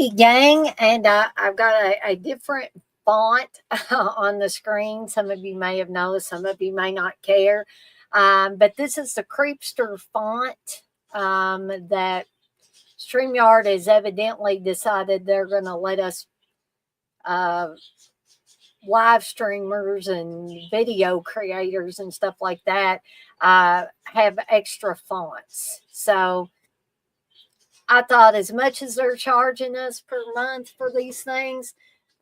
Hey, gang, and I've got a different font on the screen. Some of you may have noticed, some of you may not care. But this is the Creepster font that StreamYard has evidently decided they're going to let us uh, live streamers and video creators and stuff like that have extra fonts. So I thought as much as they're charging us per month for these things,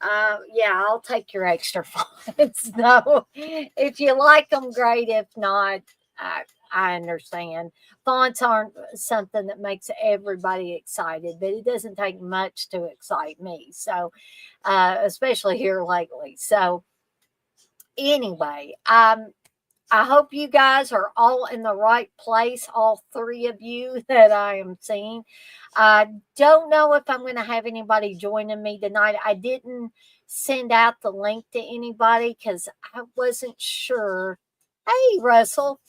yeah, I'll take your extra fonts. No, if you like them, great. If not, I, I understand. Fonts aren't something that makes everybody excited, but it doesn't take much to excite me. So, especially here lately. So, anyway, I hope you guys are all in the right place, all three of you that I am seeing. I don't know if I'm going to have anybody joining me tonight. I didn't send out the link to anybody because I wasn't sure. Hey, Russell,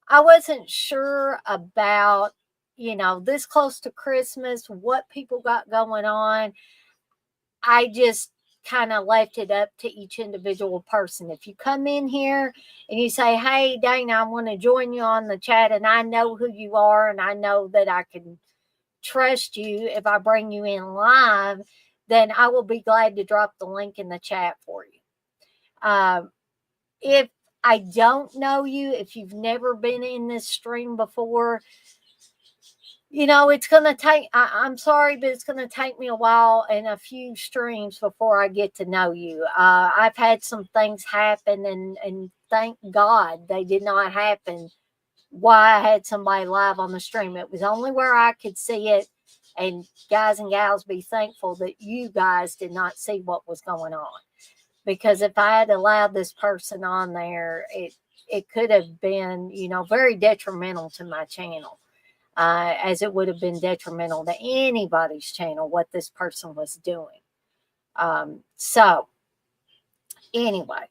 I wasn't sure about, this close to Christmas, what people got going on. I just kind of left it up to each individual person. If you come in here and you say, "Hey, Dana, I want to join you on the chat," and I know who you are and I know that I can trust you if I bring you in live, then I will be glad to drop the link in the chat for you. If I don't know you, if you've never been in this stream before, it's going to take, I'm sorry, but it's going to take me a while and a few streams before I get to know you. I've had some things happen, and thank God they did not happen while I had somebody live on the stream. It was only where I could see it. And guys and gals, be thankful that you guys did not see what was going on. Because if I had allowed this person on there, it could have been, very detrimental to my channel. As it would have been detrimental to anybody's channel what this person was doing. So, anyway,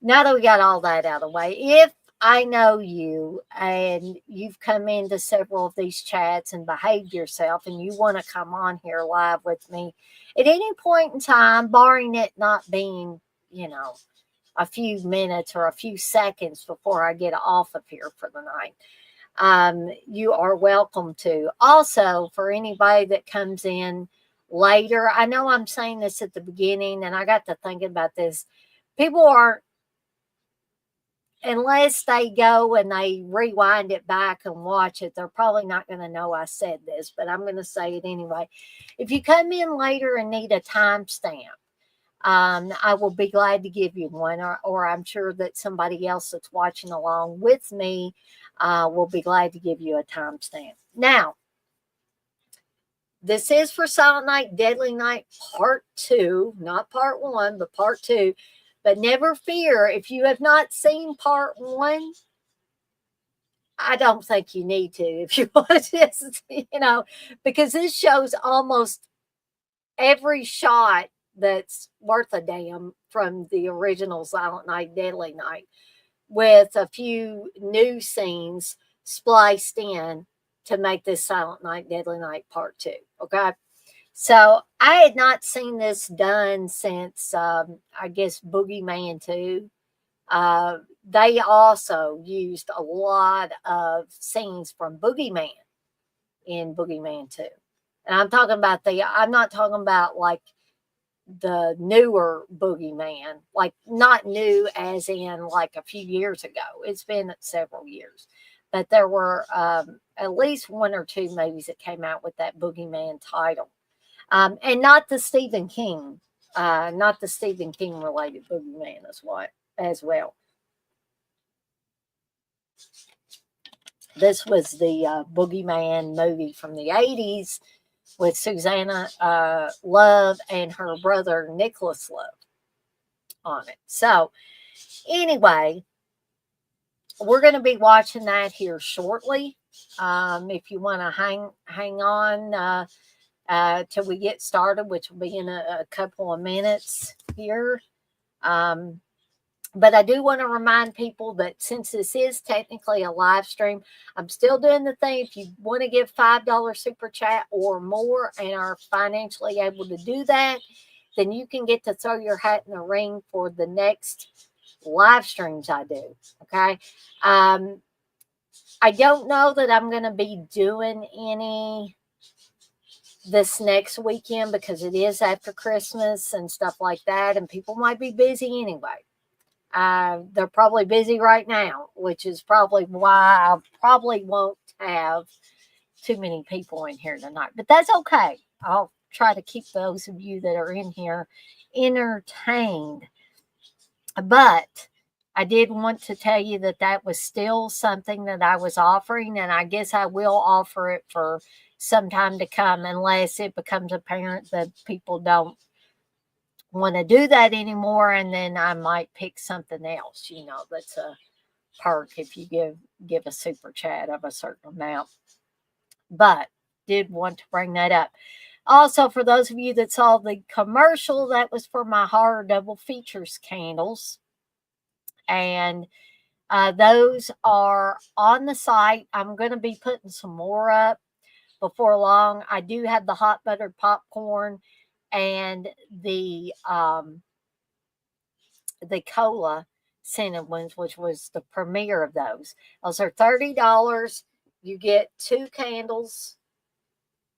now that we got all that out of the way, if I know you and you've come into several of these chats and behaved yourself and you want to come on here live with me at any point in time, barring it not being, a few minutes or a few seconds before I get off of here for the night, you are welcome to. Also, for anybody that comes in later, I know I'm saying this at the beginning, and I got to thinking about this. People aren't, unless they go and they rewind it back and watch it, they're probably not going to know I said this, but I'm going to say it anyway. If you come in later and need a timestamp, I will be glad to give you one, or I'm sure that somebody else that's watching along with me will be glad to give you a timestamp. Now, this is for Silent Night, Deadly Night Part 2, not Part 1, but Part 2. But never fear, if you have not seen Part 1, I don't think you need to if you want this, because this shows almost every shot that's worth a damn from the original Silent Night, Deadly Night, with a few new scenes spliced in to make this Silent Night, Deadly Night Part 2. Okay. So I had not seen this done since, I guess, Boogeyman 2. They also used a lot of scenes from Boogeyman in Boogeyman 2. And I'm not talking about like the newer Boogeyman, like not new as in like a few years ago. It's been several years. But there were at least one or two movies that came out with that Boogeyman title. And not the Stephen King, not the Stephen King related Boogeyman as well. This was the Boogeyman movie from the 80s with Susanna Love and her brother Nicholas Love on it. So, anyway, we're going to be watching that here shortly. If you want to hang on till we get started, which will be in a couple of minutes here. But I do want to remind people that since this is technically a live stream, I'm still doing the thing. If you want to give $5 super chat or more and are financially able to do that, then you can get to throw your hat in the ring for the next live streams I do. Okay. I don't know that I'm going to be doing any this next weekend because it is after Christmas and stuff like that, and people might be busy anyway. They're probably busy right now, which is probably why I probably won't have too many people in here tonight. But that's okay. I'll try to keep those of you that are in here entertained. But I did want to tell you that that was still something that I was offering, and I guess I will offer it for some time to come unless it becomes apparent that people don't want to do that anymore, and then I might pick something else, that's a perk if you give a super chat of a certain amount. But did want to bring that up. Also, for those of you that saw the commercial, that was for my horror double features candles. And those are on the site. I'm going to be putting some more up before long. I do have the hot buttered popcorn and the cola scented ones, which was the premiere of those. Those are $30. You get 2 candles,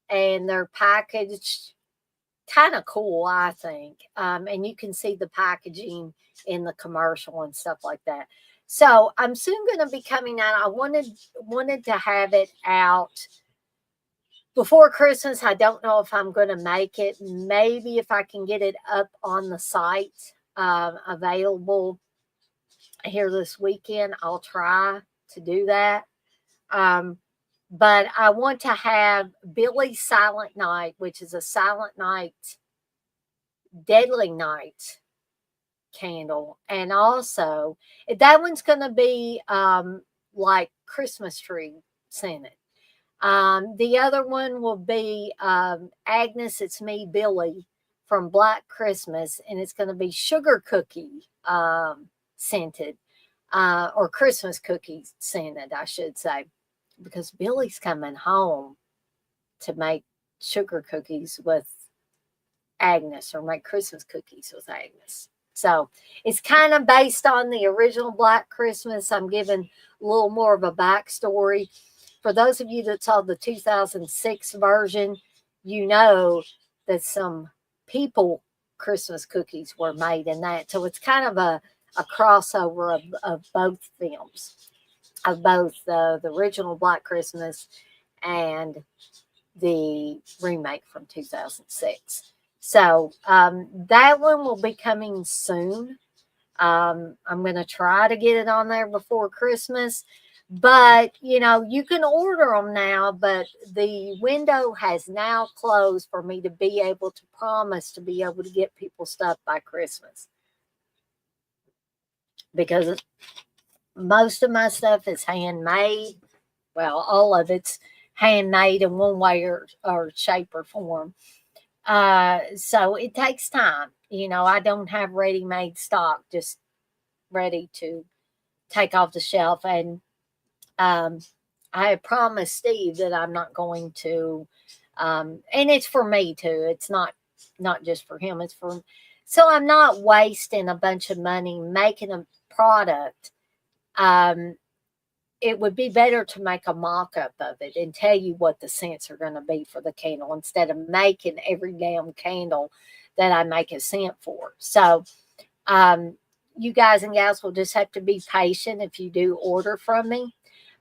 and they're packaged kind of cool, I think. And you can see the packaging in the commercial and stuff like that. So I'm soon going to be coming out. I wanted to have it out before Christmas. I don't know if I'm going to make it. Maybe if I can get it up on the site, available here this weekend, I'll try to do that. But I want to have Billy's Silent Night, which is a Silent Night, Deadly Night candle. And also, that one's going to be like Christmas tree scented. The other one will be Agnes, It's Me, Billy from Black Christmas, and it's going to be sugar cookie scented, or Christmas cookie scented, I should say, because Billy's coming home to make sugar cookies with Agnes, or make Christmas cookies with Agnes. So it's kind of based on the original Black Christmas. I'm giving a little more of a backstory. For those of you that saw the 2006 version, you know that some people Christmas cookies were made in that. So it's kind of a crossover of both films, of both the original Black Christmas and the remake from 2006. So that one will be coming soon. I'm going to try to get it on there before Christmas. But, you can order them now, but the window has now closed for me to be able to promise to be able to get people stuff by Christmas. Because most of my stuff is handmade. Well, all of it's handmade in one way or shape or form. So it takes time. I don't have ready-made stock just ready to take off the shelf. And I had promised Steve that I'm not going to, and it's for me too. It's not just for him. It's for, so I'm not wasting a bunch of money making a product. It would be better to make a mock-up of it and tell you what the scents are going to be for the candle instead of making every damn candle that I make a scent for. So, you guys and gals will just have to be patient if you do order from me.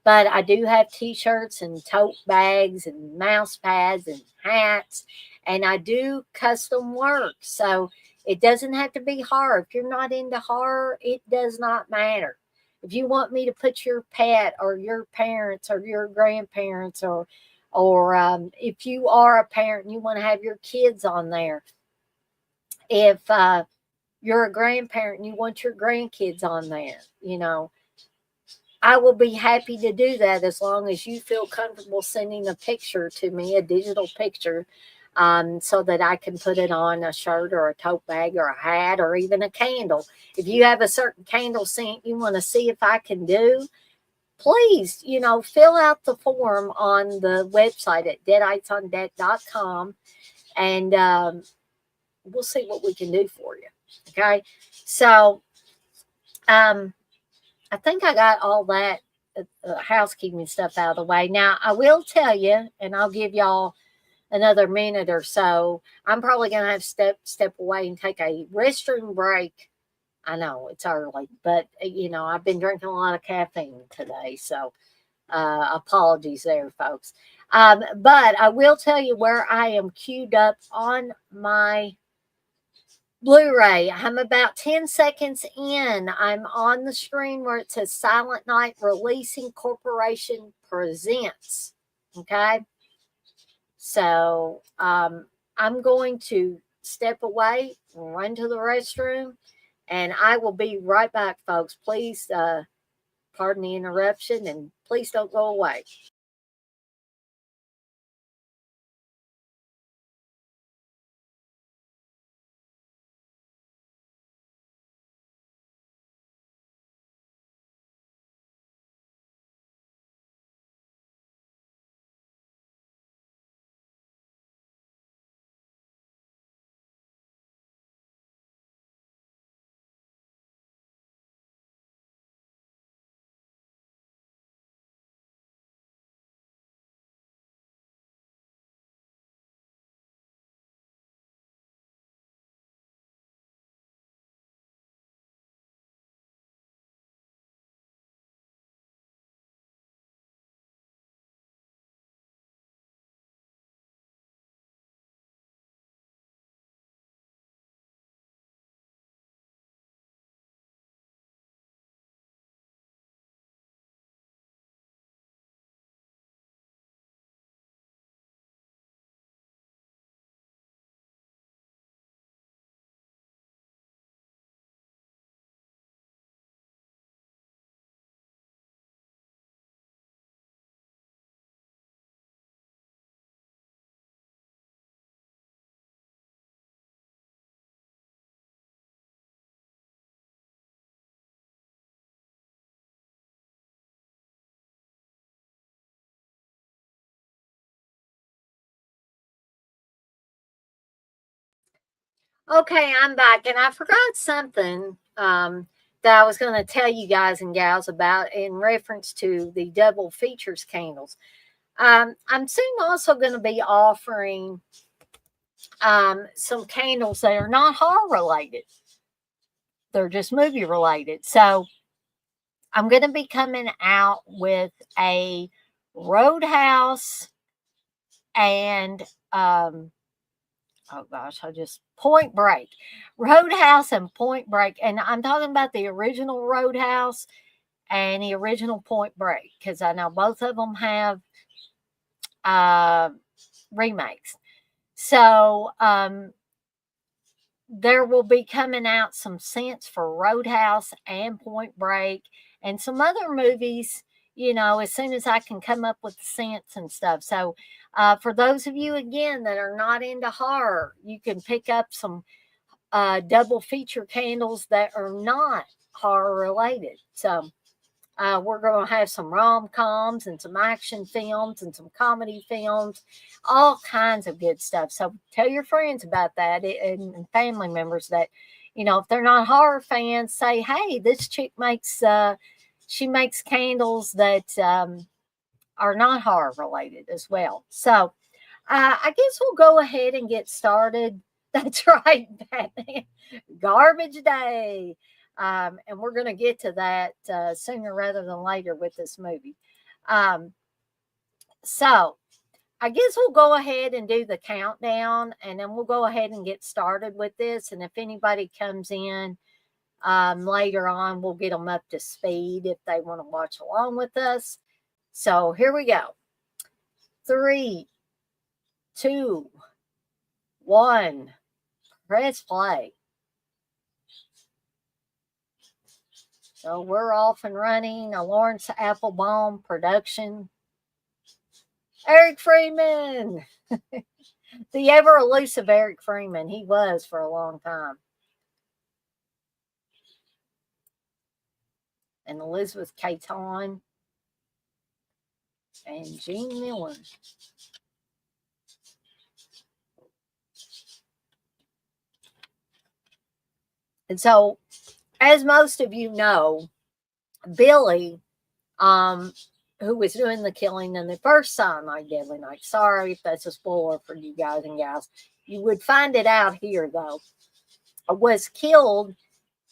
But I do have t-shirts and tote bags and mouse pads and hats, and I do custom work. So it doesn't have to be horror. If you're not into horror, it does not matter. If you want me to put your pet or your parents or your grandparents, or if you are a parent and you want to have your kids on there, if you're a grandparent and you want your grandkids on there, I will be happy to do that as long as you feel comfortable sending a picture to me, a digital picture so that I can put it on a shirt or a tote bag or a hat or even a candle. If you have a certain candle scent you want to see if I can do, please, fill out the form on the website at deaditesondeck.com, and we'll see what we can do for you. Okay. So, I think I got all that housekeeping stuff out of the way. Now, I will tell you, and I'll give y'all another minute or so. I'm probably going to have to step away and take a restroom break. I know it's early, but I've been drinking a lot of caffeine today, so apologies there, folks. But I will tell you where I am queued up on my Blu-ray. I'm about 10 seconds in. I'm on the screen where it says Silent Night Releasing Corporation Presents. Okay. So I'm going to step away, run to the restroom, and I will be right back, folks. Please pardon the interruption, and please don't go away. Okay, I'm back, and I forgot something that I was going to tell you guys and gals about in reference to the double features candles. I'm soon also going to be offering some candles that are not horror related. They're just movie related. So I'm going to be coming out with a Roadhouse and oh gosh, Point Break. Roadhouse and Point Break. And I'm talking about the original Roadhouse and the original Point Break, because I know both of them have remakes. So there will be coming out some scents for Roadhouse and Point Break and some other movies, as soon as I can come up with the scents and stuff. So for those of you, again, that are not into horror, you can pick up some double feature candles that are not horror related. So we're going to have some rom-coms and some action films and some comedy films, all kinds of good stuff. So tell your friends about that, and family members that, if they're not horror fans, say, hey, this chick she makes candles that are not horror related as well. So I guess we'll go ahead and get started. That's right, Batman. Garbage day. And we're going to get to that sooner rather than later with this movie. So I guess we'll go ahead and do the countdown, and then we'll go ahead and get started with this. And if anybody comes in later on, we'll get them up to speed if they want to watch along with us. So here we go. 3, 2, 1. Press play. So we're off and running. A Lawrence Applebaum production. Eric Freeman. The ever elusive Eric Freeman. He was for a long time. And Elizabeth Caton and Gene Miller. And so, as most of you know, Billy, who was doing the killing in the first Silent Night, Deadly Night. Sorry if that's a spoiler for you guys and gals. You would find it out here, though. Was killed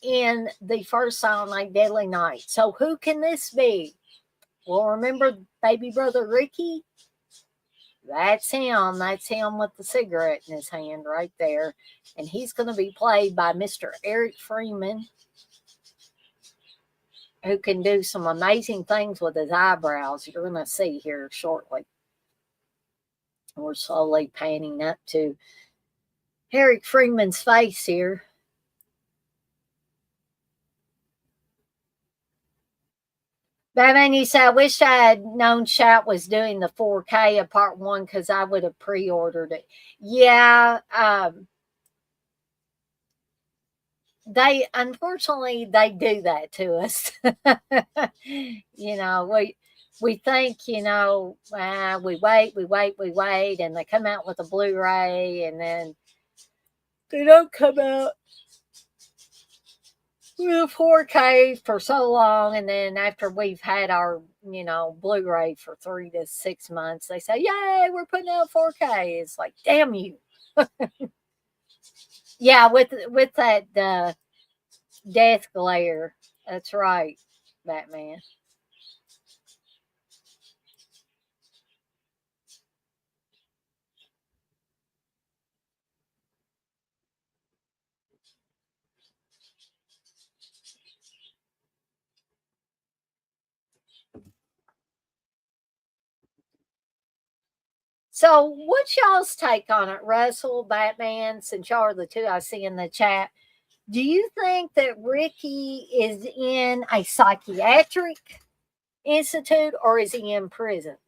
in the first Silent Night, Deadly Night. So who can this be? Well, remember baby brother Ricky? That's him. That's him with the cigarette in his hand right there. And he's going to be played by Mr. Eric Freeman, who can do some amazing things with his eyebrows. You're going to see here shortly. We're slowly panning up to Eric Freeman's face here. Batman, you said, I wish I had known Shout was doing the 4K of part one because I would have pre-ordered it. Yeah, they unfortunately they do that to us. We think, we wait, and they come out with a Blu-ray, and then they don't come out with 4K for so long, and then after we've had our Blu-ray for 3 to 6 months, they say, "Yay, we're putting out 4K." It's like, damn you. Yeah, with that death glare. That's right, Batman. So, what's y'all's take on it, Russell, Batman? Since y'all are the two I see in the chat, do you think that Ricky is in a psychiatric institute or is he in prison?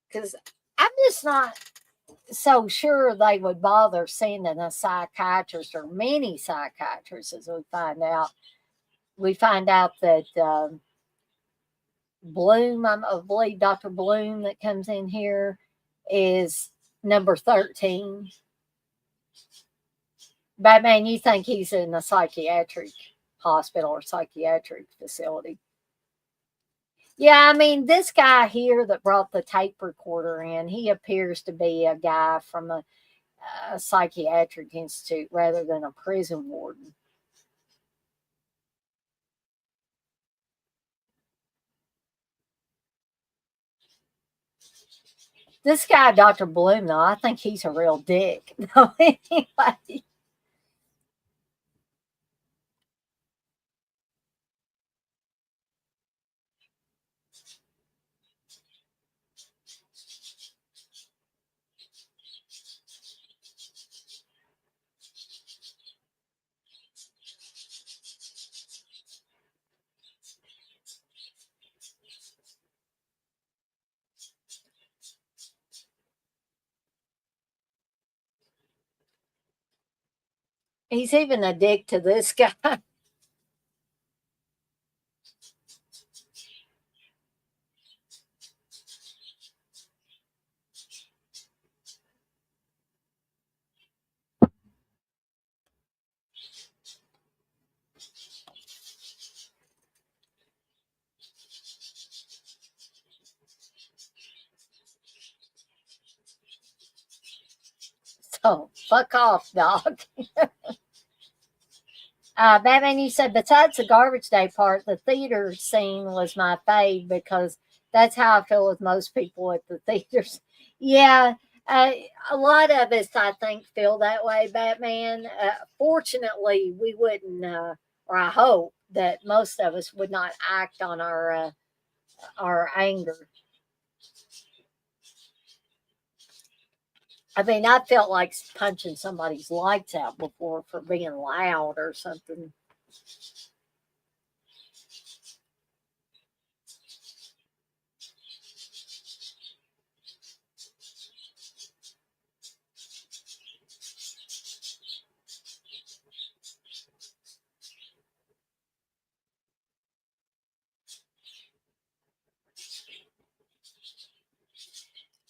Because I'm just not so sure they would bother sending a psychiatrist or many psychiatrists, as we find out. We find out that Bloom, I believe Dr. Bloom that comes in here is number 13. Batman, you think he's in a psychiatric hospital or psychiatric facility? Yeah, I mean, this guy here that brought the tape recorder in, he appears to be a guy from a psychiatric institute rather than a prison warden. This guy, Dr. Bloom, though, I think he's a real dick. Anyway. He's even a dick to this guy. So, fuck off, dog. Batman, you said, besides the garbage day part, the theater scene was my fave because that's how I feel with most people at the theaters. Yeah, a lot of us, I think, feel that way, Batman. Fortunately, we wouldn't, or I hope, that most of us would not act on our anger. I mean, I felt like punching somebody's lights out before for being loud or something.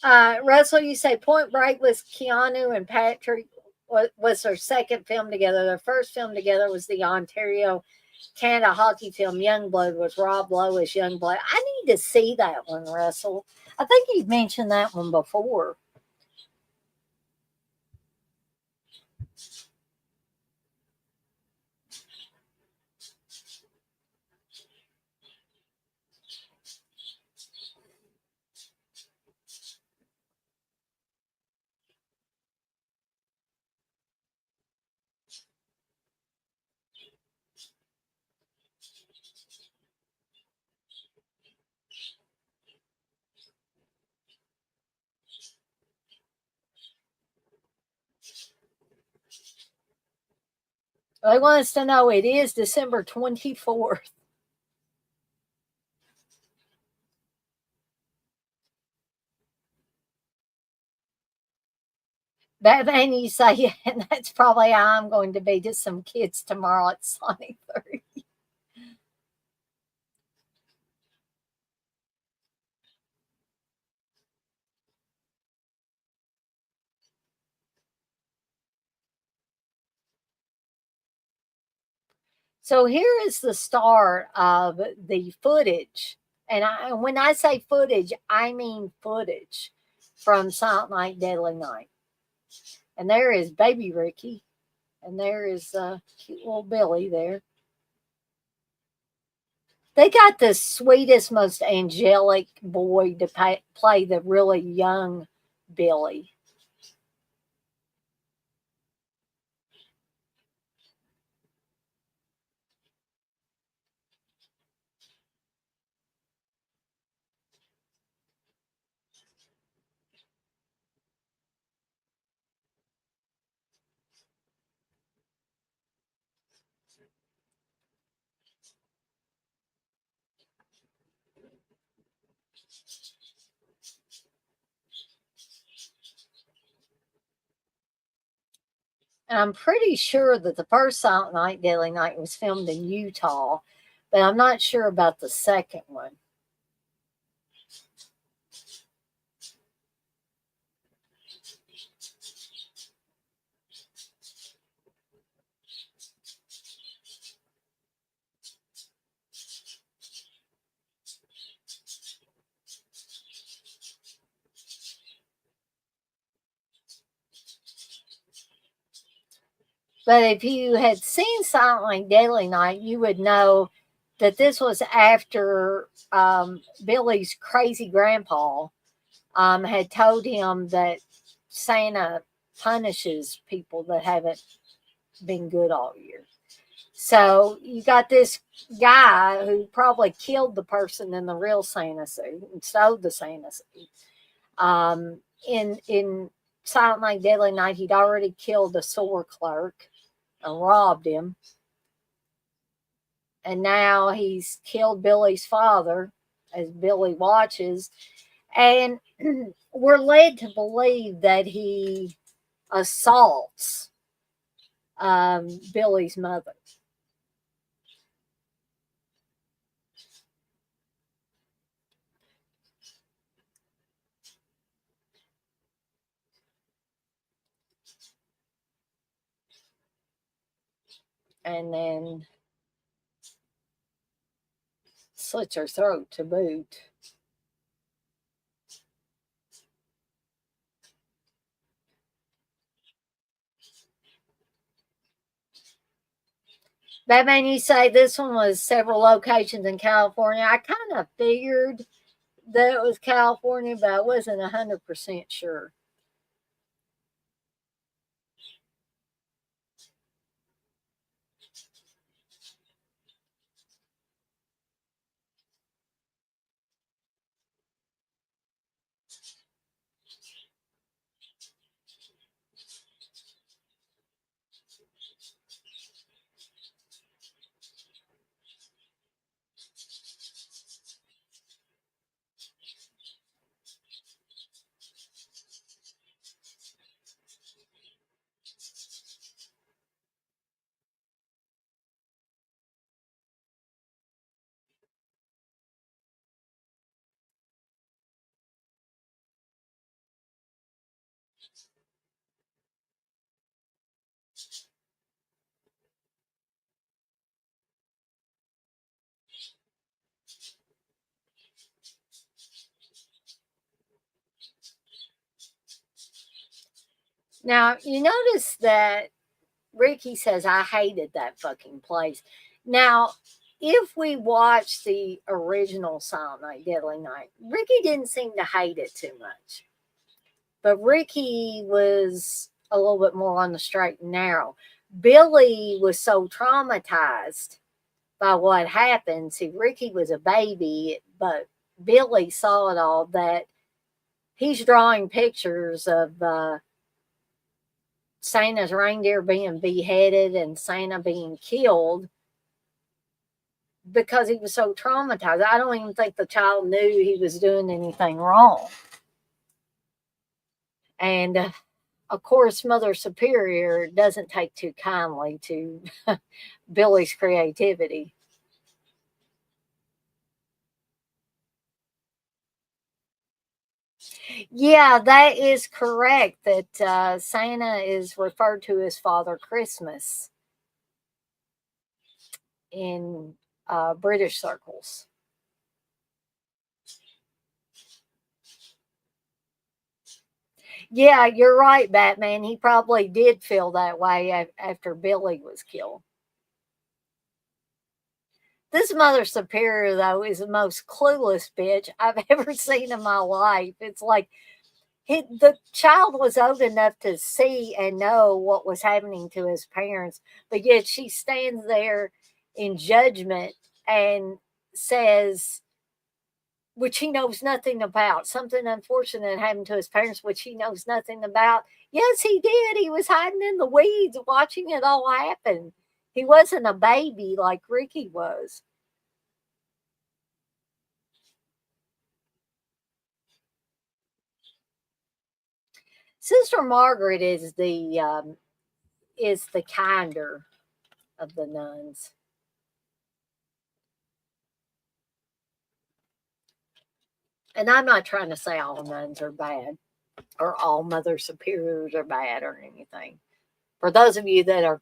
Russell, you say Point Break was Keanu and Patrick was their second film together. Their first film together was the Ontario Canada hockey film Youngblood with Rob Lowe as Youngblood. I need to see that one, Russell. I think you've mentioned that one before. They want us to know it is December 24th. That man, you say, and that's probably how I'm going to be to some kids tomorrow at Sonic 30. So here is the start of the footage. When I say footage, I mean footage from Silent Night, Deadly Night. And there is baby Ricky, and there is cute little Billy there. They got the sweetest, most angelic boy to play the really young Billy. And I'm pretty sure that the first Silent Night, Deadly Night was filmed in Utah, but I'm not sure about the second one. But if you had seen Silent Night, Deadly Night, you would know that this was after Billy's crazy grandpa had told him that Santa punishes people that haven't been good all year. So you got this guy who probably killed the person in the real Santa suit and stole the Santa suit. In Silent Night, Deadly Night, he'd already killed the store clerk and robbed him, and now he's killed Billy's father as Billy watches, and we're led to believe that he assaults Billy's mother. And then slits her throat to boot. That made you say this one was several locations in California. I kind of figured that it was California, but I wasn't 100% sure. Now, you notice that Ricky says, I hated that fucking place. Now, if we watch the original Silent Night, Deadly Night, Ricky didn't seem to hate it too much. But Ricky was a little bit more on the straight and narrow. Billy was so traumatized by what happened. See, Ricky was a baby, but Billy saw it all, that he's drawing pictures of Santa's reindeer being beheaded and Santa being killed because he was so traumatized. I don't even think the child knew he was doing anything wrong. And of course, Mother Superior doesn't take too kindly to Billy's creativity. Yeah, that is correct. That Santa is referred to as Father Christmas in British circles. Yeah, you're right, Batman. He probably did feel that way after Billy was killed. This Mother Superior, though, is the most clueless bitch I've ever seen in my life. It's like the child was old enough to see and know what was happening to his parents, but yet she stands there in judgment and says, which he knows nothing about, something unfortunate happened to his parents, which he knows nothing about. Yes, he did. He was hiding in the weeds watching it all happen. He wasn't a baby like Ricky was. Sister Margaret is the kinder of the nuns. And I'm not trying to say all nuns are bad or all mother superiors are bad or anything. For those of you that are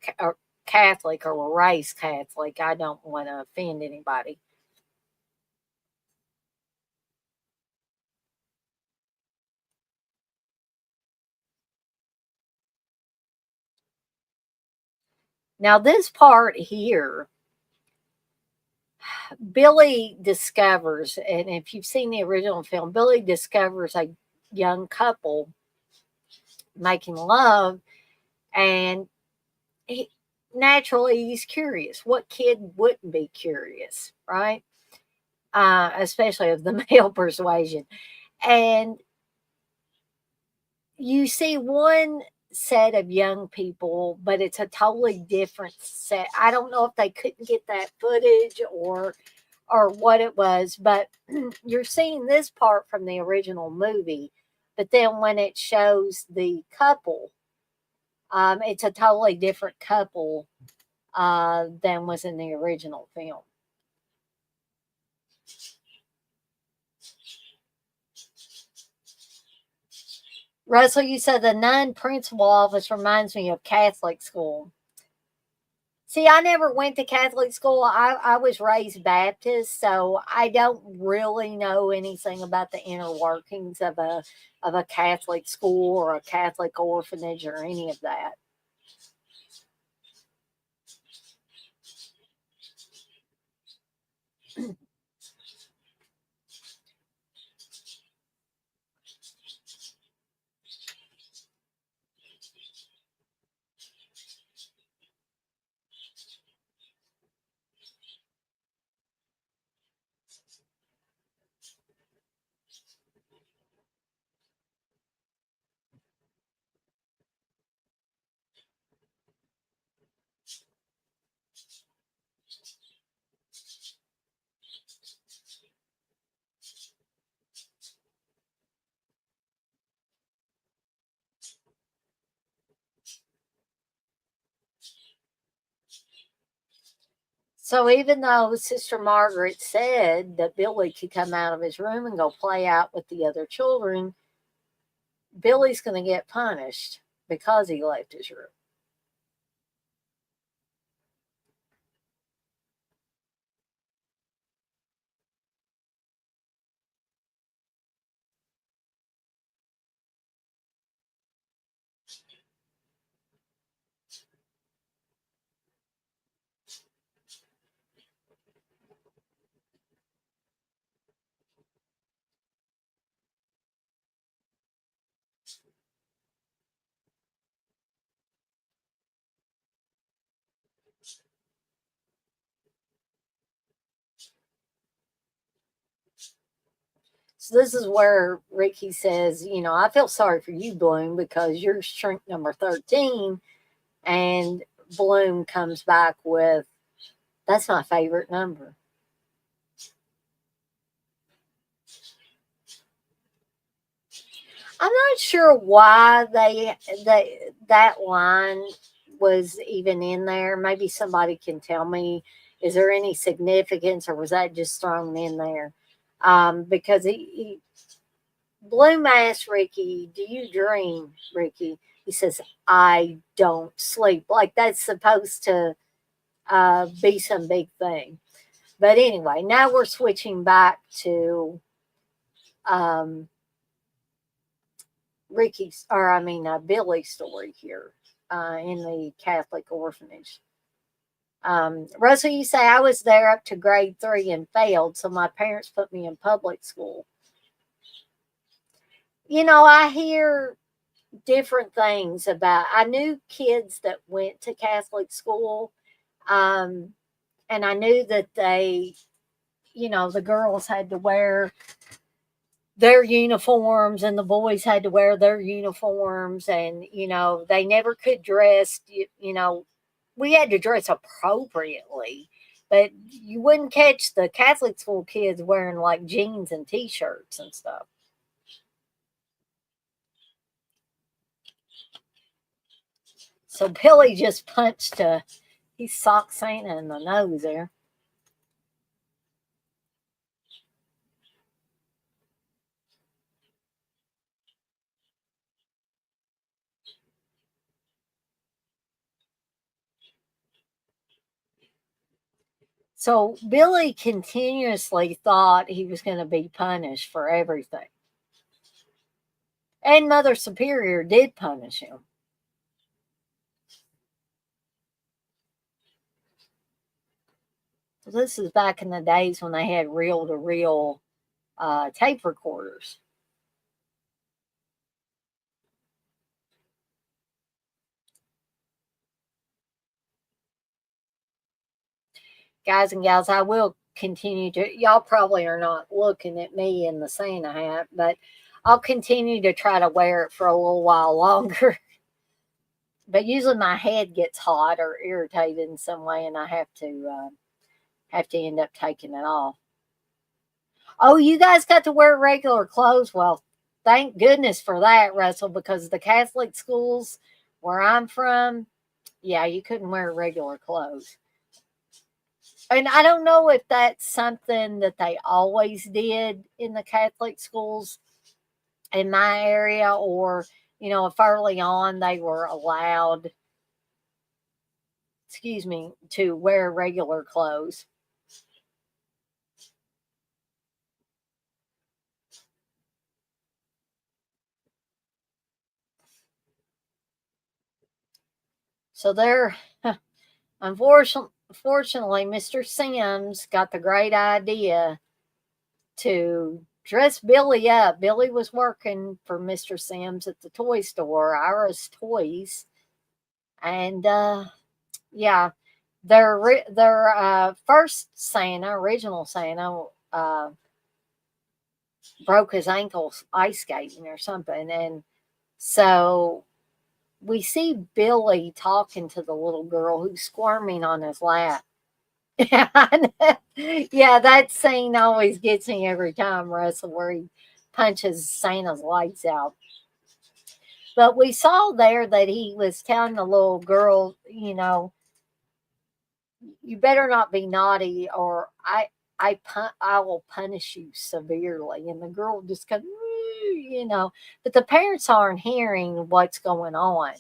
Catholic or were raised Catholic, I don't want to offend anybody. Now, this part here, Billy discovers, and if you've seen the original film, Billy discovers a young couple making love, and he, naturally he's curious. What kid wouldn't be curious, right? Especially of the male persuasion. And you see one set of young people, but it's a totally different set. I don't know if they couldn't get that footage or what it was, but you're seeing this part from the original movie. But then when it shows the couple, it's a totally different couple than was in the original film. Russell, you said the nun principal office reminds me of Catholic school. See, I never went to Catholic school. I was raised Baptist, so I don't really know anything about the inner workings of a Catholic school or a Catholic orphanage or any of that. So even though Sister Margaret said that Billy could come out of his room and go play out with the other children, Billy's going to get punished because he left his room. So this is where Ricky says, I feel sorry for you, Bloom, because you're shrink number 13. And Bloom comes back with, that's my favorite number. I'm not sure why that line was even in there. Maybe somebody can tell me. Is there any significance, or was that just thrown in there? Because Bloom asked Ricky, "Do you dream, Ricky?" He says, "I don't sleep." Like that's supposed to be some big thing. But anyway, now we're switching back to um, Billy's story here in the Catholic orphanage. Russell, you say I was there up to grade 3 and failed, so my parents put me in public school. I hear different things about. I knew kids that went to Catholic school, um, and I knew that the girls had to wear their uniforms and the boys had to wear their uniforms, and they never could dress. We had to dress appropriately, but you wouldn't catch the Catholic school kids wearing like jeans and t-shirts and stuff. So Billy just punched he socked Santa in the nose there. So Billy continuously thought he was going to be punished for everything. And Mother Superior did punish him. So this is back in the days when they had reel to reel tape recorders. Guys and gals, I will continue to, y'all probably are not looking at me in the Santa hat, but I'll continue to try to wear it for a little while longer. But usually my head gets hot or irritated in some way, and I have to end up taking it off. Oh, you guys got to wear regular clothes. Well, thank goodness for that, Russell, because the Catholic schools where I'm from, yeah, you couldn't wear regular clothes. And I don't know if that's something that they always did in the Catholic schools in my area, or, if early on they were allowed, excuse me, to wear regular clothes. So there, unfortunately, Mr. Sims got the great idea to dress Billy up. Billy was working for Mr. Sims at the toy store, Ira's Toys, and yeah, their first Santa, original Santa, broke his ankles ice skating or something, and so we see Billy talking to the little girl who's squirming on his lap. Yeah, that scene always gets me every time, Russell, where he punches Santa's lights out. But we saw there that he was telling the little girl, you better not be naughty, or I will punish you severely. And the girl just kind of, but the parents aren't hearing what's going on.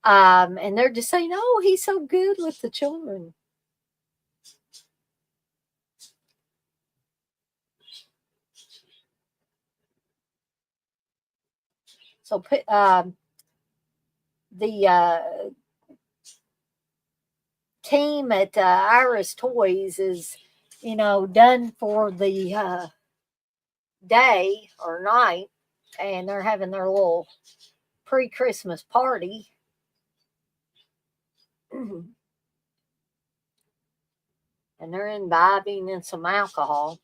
And they're just saying, "Oh, he's so good with the children." So put the team at Iris Toys is, done for the day or night, and they're having their little pre-Christmas party. And they're imbibing in some alcohol.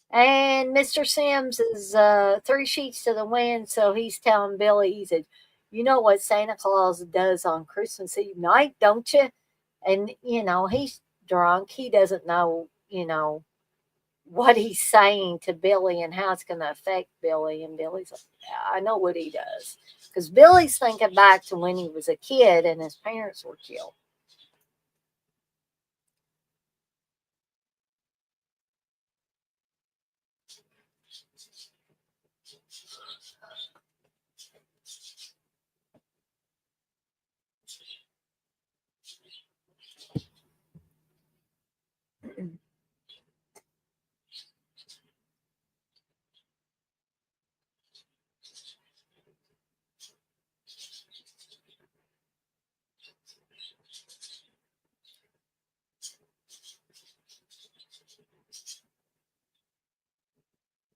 And Mr. Sims is 3 sheets to the wind, so he's telling Billy, he said, "You know what Santa Claus does on Christmas Eve night, don't you?" And, he's drunk. He doesn't know, what he's saying to Billy and how it's going to affect Billy. And Billy's like, "Yeah, I know what he does." Because Billy's thinking back to when he was a kid and his parents were killed.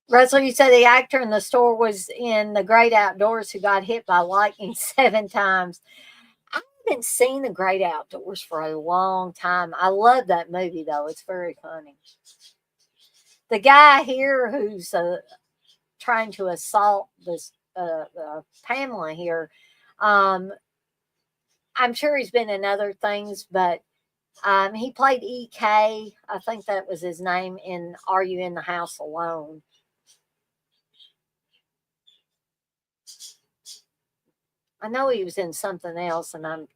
Russell, you said the actor in the store was in The Great Outdoors who got hit by lightning 7 times. I haven't seen The Great Outdoors for a long time. I love that movie, though. It's very funny. The guy here who's trying to assault this Pamela here, um, I'm sure he's been in other things, but he played EK. I think that was his name in Are You in the House Alone? I know he was in something else, and I'm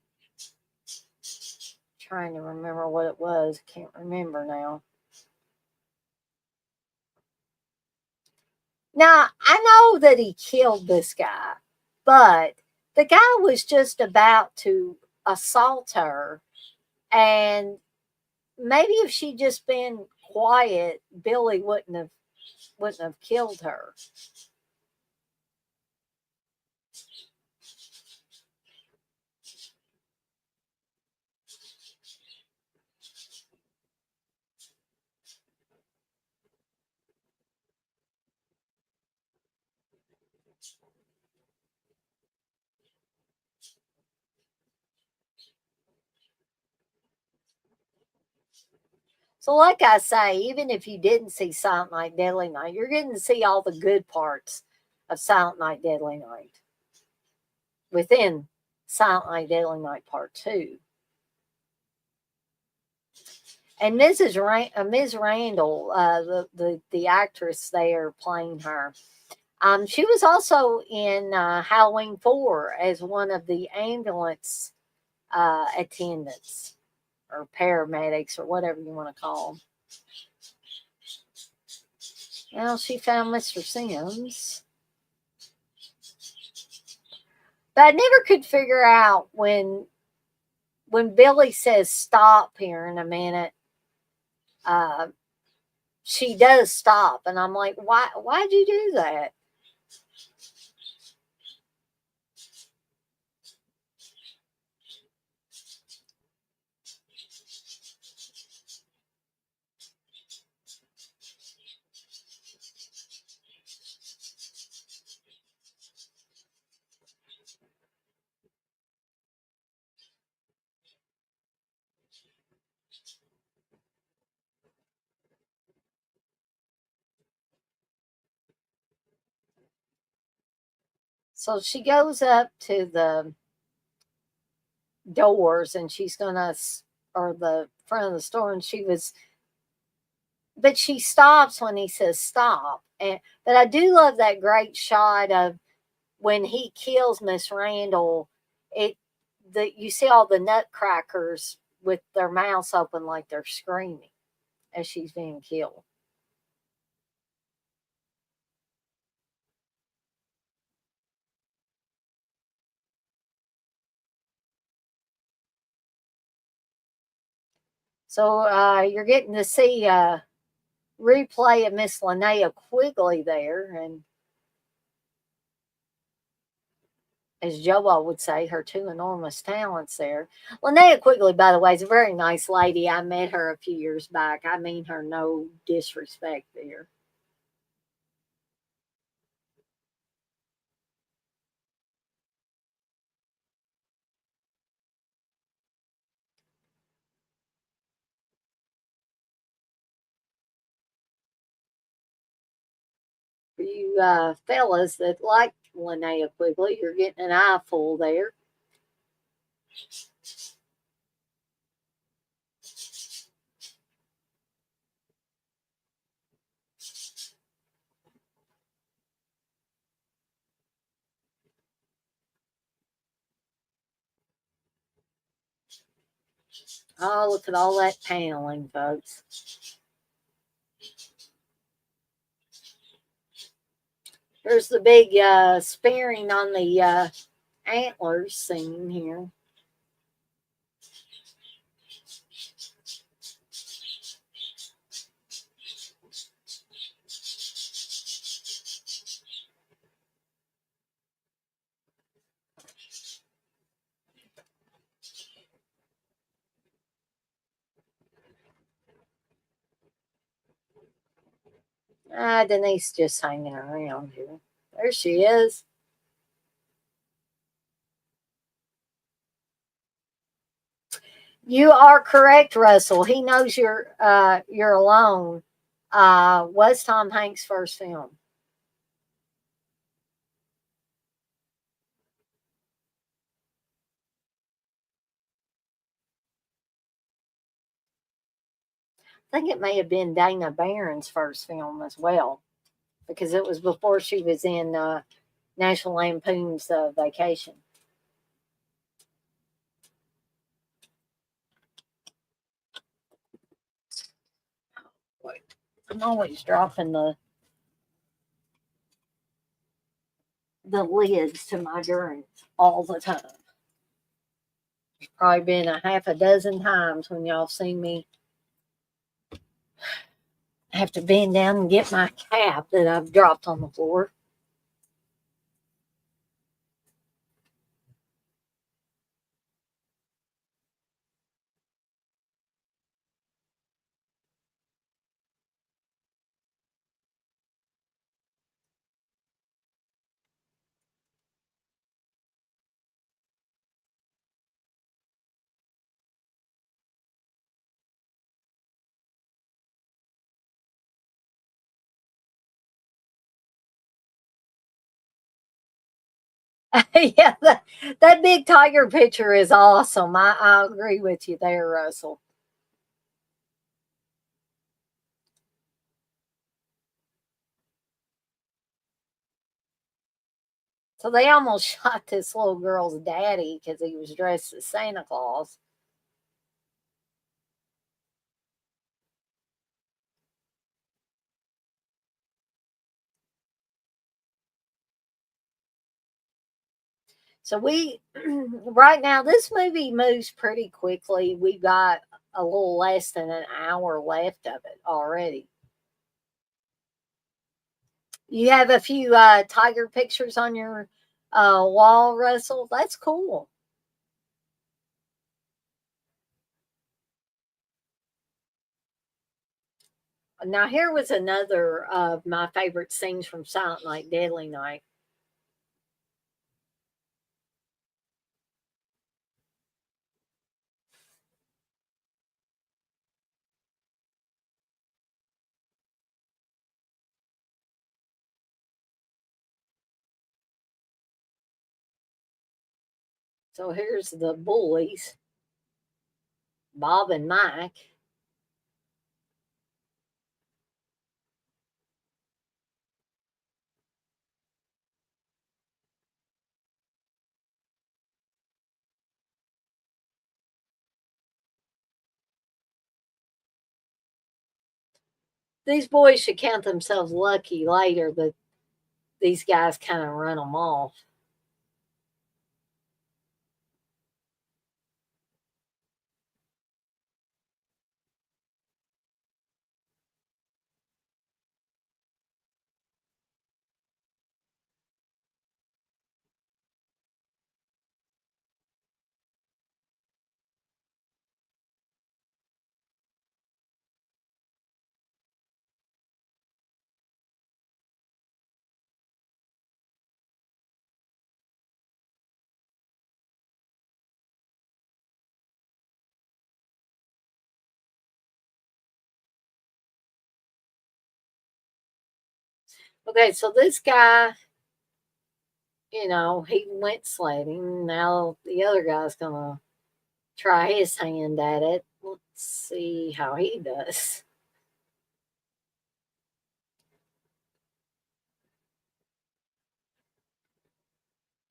trying to remember what it was. Can't remember now. Now, I know that he killed this guy, but the guy was just about to assault her. And maybe if she'd just been quiet, Billy wouldn't have killed her. So, like I say, even if you didn't see Silent Night, Deadly Night, you're getting to see all the good parts of Silent Night, Deadly Night within Silent Night, Deadly Night Part 2. And Ms. Randall, the actress there playing her, she was also in Halloween 4 as one of the ambulance attendants or paramedics or whatever you want to call them. Well, she found Mr. Sims. But I never could figure out when Billy says stop here in a minute, uh, she does stop. And I'm like, why'd you do that? So she goes up to the doors and she's gonna, or the front of the store, and but she stops when he says stop. But I do love that great shot of when he kills Miss Randall. It you see all the nutcrackers with their mouths open like they're screaming as she's being killed. So you're getting to see a replay of Miss Linnea Quigley there, and as Joe would say, her two enormous talents there. Linnea Quigley, by the way, is a very nice lady. I met her a few years back. I mean her no disrespect there. For you fellas that like Linnea Quigley, you're getting an eyeful there. Oh, look at all that paneling, folks. Here's the big spearing on the antlers scene here. Denise just hanging around here. There she is. You are correct, Russell. He knows you're alone. Was Tom Hanks' first film. I think it may have been Dana Barron's first film as well, because it was before she was in National Lampoon's Vacation. I'm always dropping the lids to my drinks all the time. It's probably been a half a dozen times when y'all see me have to bend down and get my cap that I've dropped on the floor. Yeah, that big tiger picture is awesome. I agree with you there, Russell. So they almost shot this little girl's daddy because he was dressed as Santa Claus. So we right now this movie moves pretty quickly. We've got a little less than an hour left of it already. You have a few tiger pictures on your wall, Russell. That's cool. Now here was another of my favorite scenes from Silent Night, Deadly Night. So here's the bullies, Bob and Mike. These boys should count themselves lucky later that these guys kind of run them off. Okay, so this guy, he went sledding. Now the other guy's gonna try his hand at it. Let's see how he does.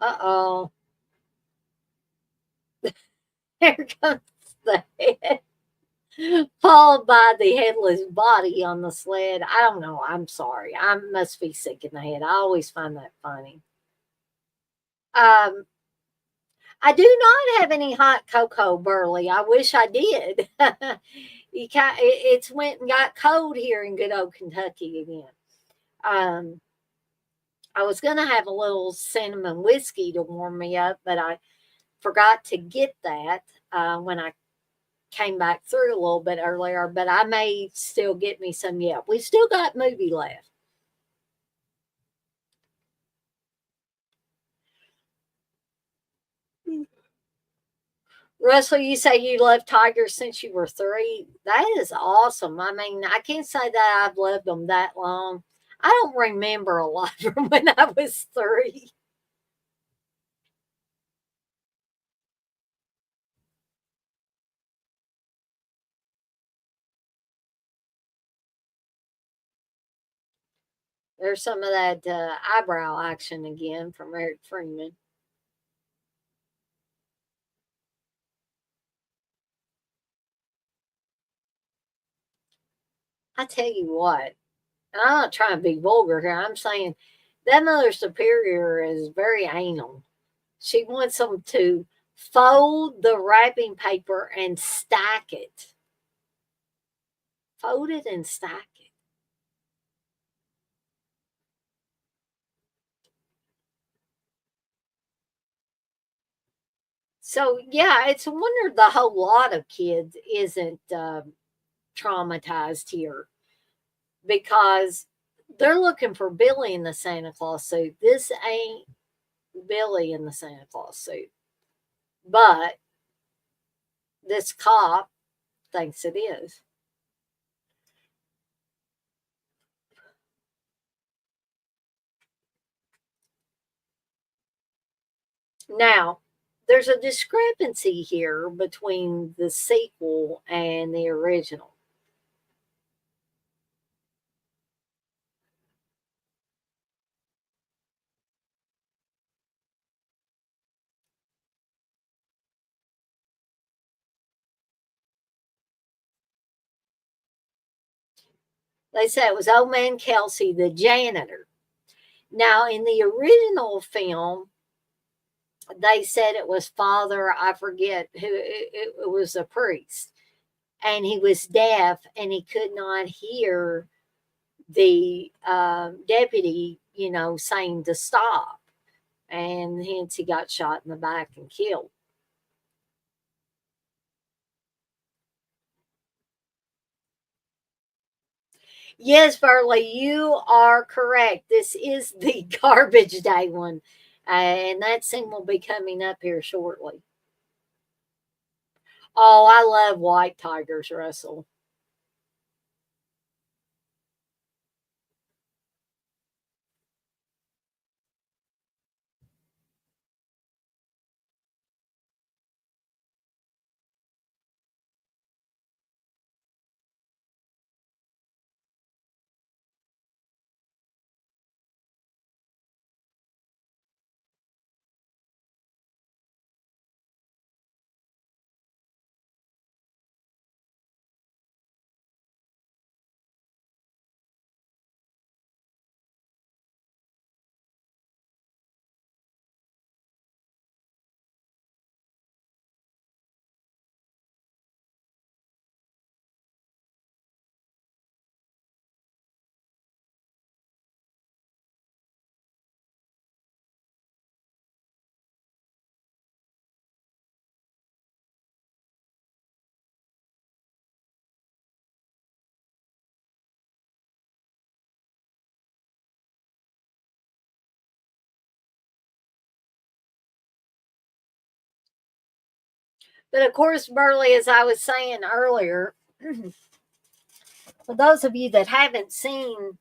Uh oh. Here comes the head, followed by the headless body on the sled. I don't know. I'm sorry. I must be sick in the head. I always find that funny. Um, I do not have any hot cocoa, Burley. I wish I did. It's went and got cold here in good old Kentucky again. Um, I was gonna have a little cinnamon whiskey to warm me up, but I forgot to get that when I came back through a little bit earlier. But I may still get me some yet. We still got movie left. Russell, you say you love tigers since you were 3. That is awesome. I mean, I can't say that I've loved them that long. I don't remember a lot from when I was 3. There's some of that eyebrow action again from Eric Freeman. I tell you what, and I'm not trying to be vulgar here. I'm saying that Mother Superior is very anal. She wants them to fold the wrapping paper and stack it. Fold it and stack it. So yeah, it's a wonder the whole lot of kids isn't traumatized here because they're looking for Billy in the Santa Claus suit. This ain't Billy in the Santa Claus suit, but this cop thinks it is. Now, there's a discrepancy here between the sequel and the original. They said it was Old Man Kelsey, the janitor. Now, in the original film, they said it was Father, I forget who, it was a priest, and he was deaf and he could not hear the deputy, saying to stop. And hence he got shot in the back and killed. Yes, Burley, you are correct. This is the garbage day one. And that scene will be coming up here shortly. Oh, I love white tigers, Russell. But of course, Burley, as I was saying earlier, for those of you that haven't seen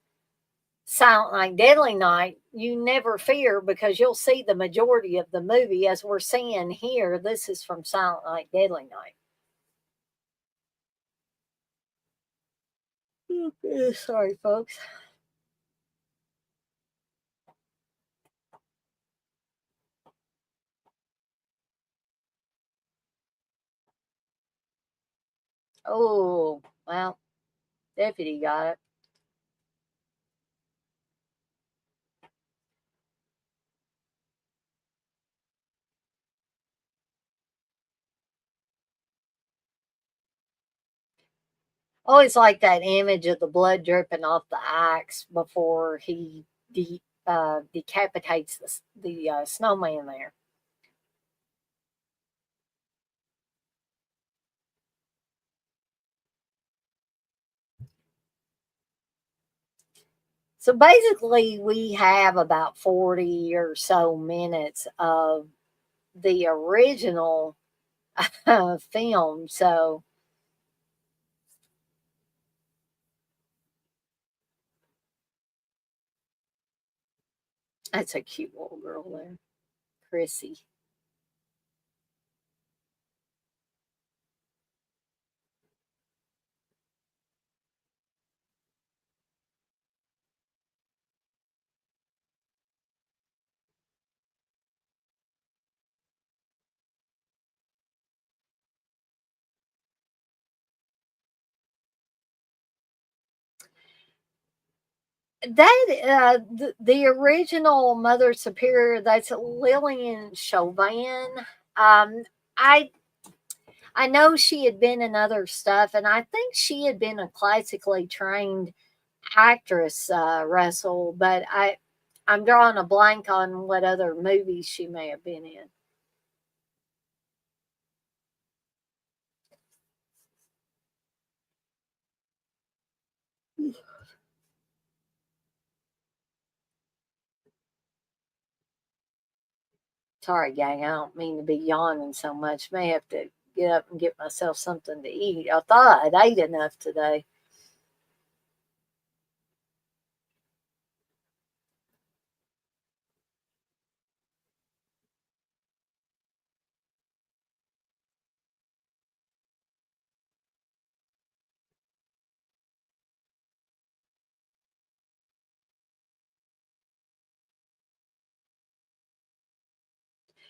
Silent Night, Deadly Night, you never fear because you'll see the majority of the movie as we're seeing here. This is from Silent Night, Deadly Night. Sorry, folks. Oh, well, deputy got it. Always like that image of the blood dripping off the axe before he decapitates the snowman there. So basically, we have about 40 or so minutes of the original film. So that's a cute little girl there, Chrissy. The original Mother Superior, that's Lillian Chauvin. Um, I I know she had been in other stuff, and I think she had been a classically trained actress, Russell. But I'm drawing a blank on what other movies she may have been in. Sorry, gang. I don't mean to be yawning so much. May have to get up and get myself something to eat. I thought I'd ate enough today.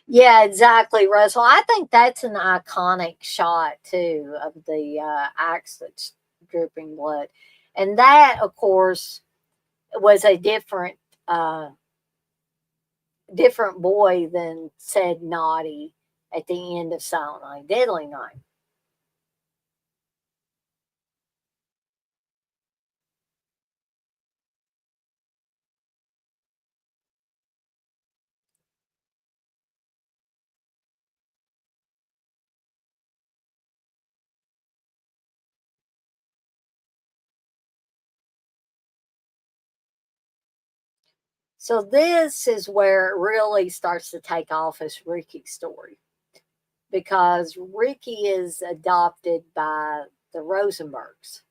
Yeah, exactly, Russell. I think that's an iconic shot too of the axe that's dripping blood, and that, of course, was a uh, different boy than said naughty at the end of Silent Night, Deadly Night. So this is where it really starts to take off as Ricky's story because Ricky is adopted by the Rosenbergs.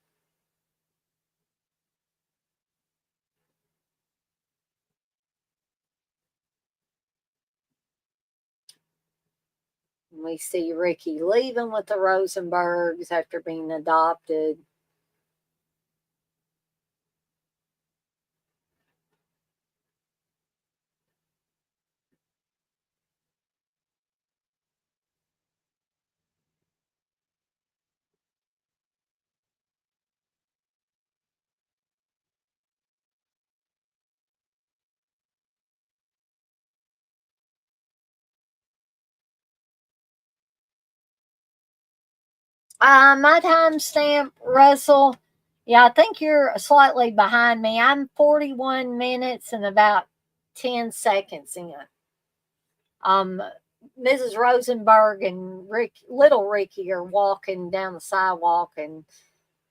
We see Ricky leaving with the Rosenbergs after being adopted. My timestamp, Russell. Yeah, I think you're slightly behind me. I'm 41 minutes and about 10 seconds in. Um, Mrs. Rosenberg and little Ricky are walking down the sidewalk, and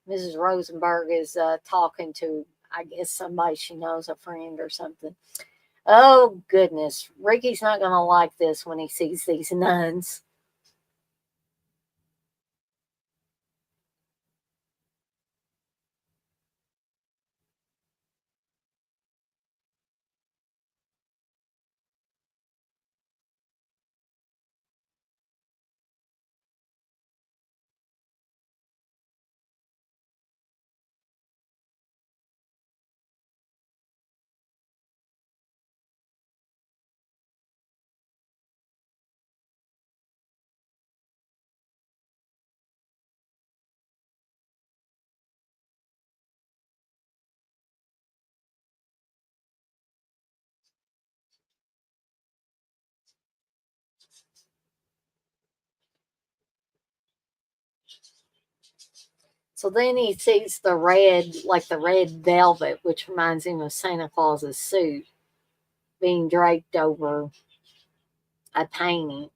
Mrs. Rosenberg is talking to, I guess, somebody she knows, a friend or something. Oh, goodness. Ricky's not going to like this when he sees these nuns. So then he sees the red, like the red velvet, which reminds him of Santa Claus's suit, being draped over a painting.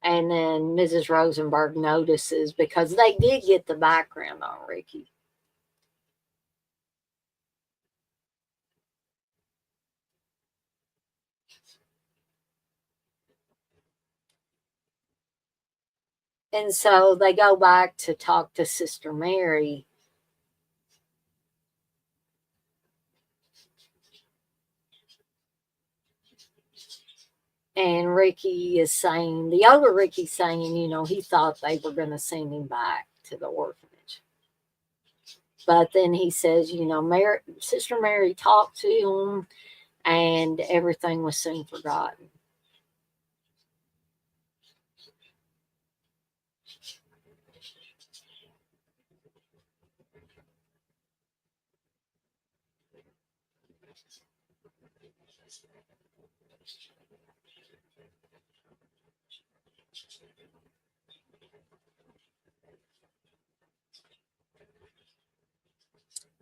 And then Mrs. Rosenberg notices, because they did get the background on Ricky. And so they go back to talk to Sister Mary. And Ricky is saying, the older Ricky's saying, he thought they were going to send him back to the orphanage. But then he says, Sister Mary talked to him and everything was soon forgotten.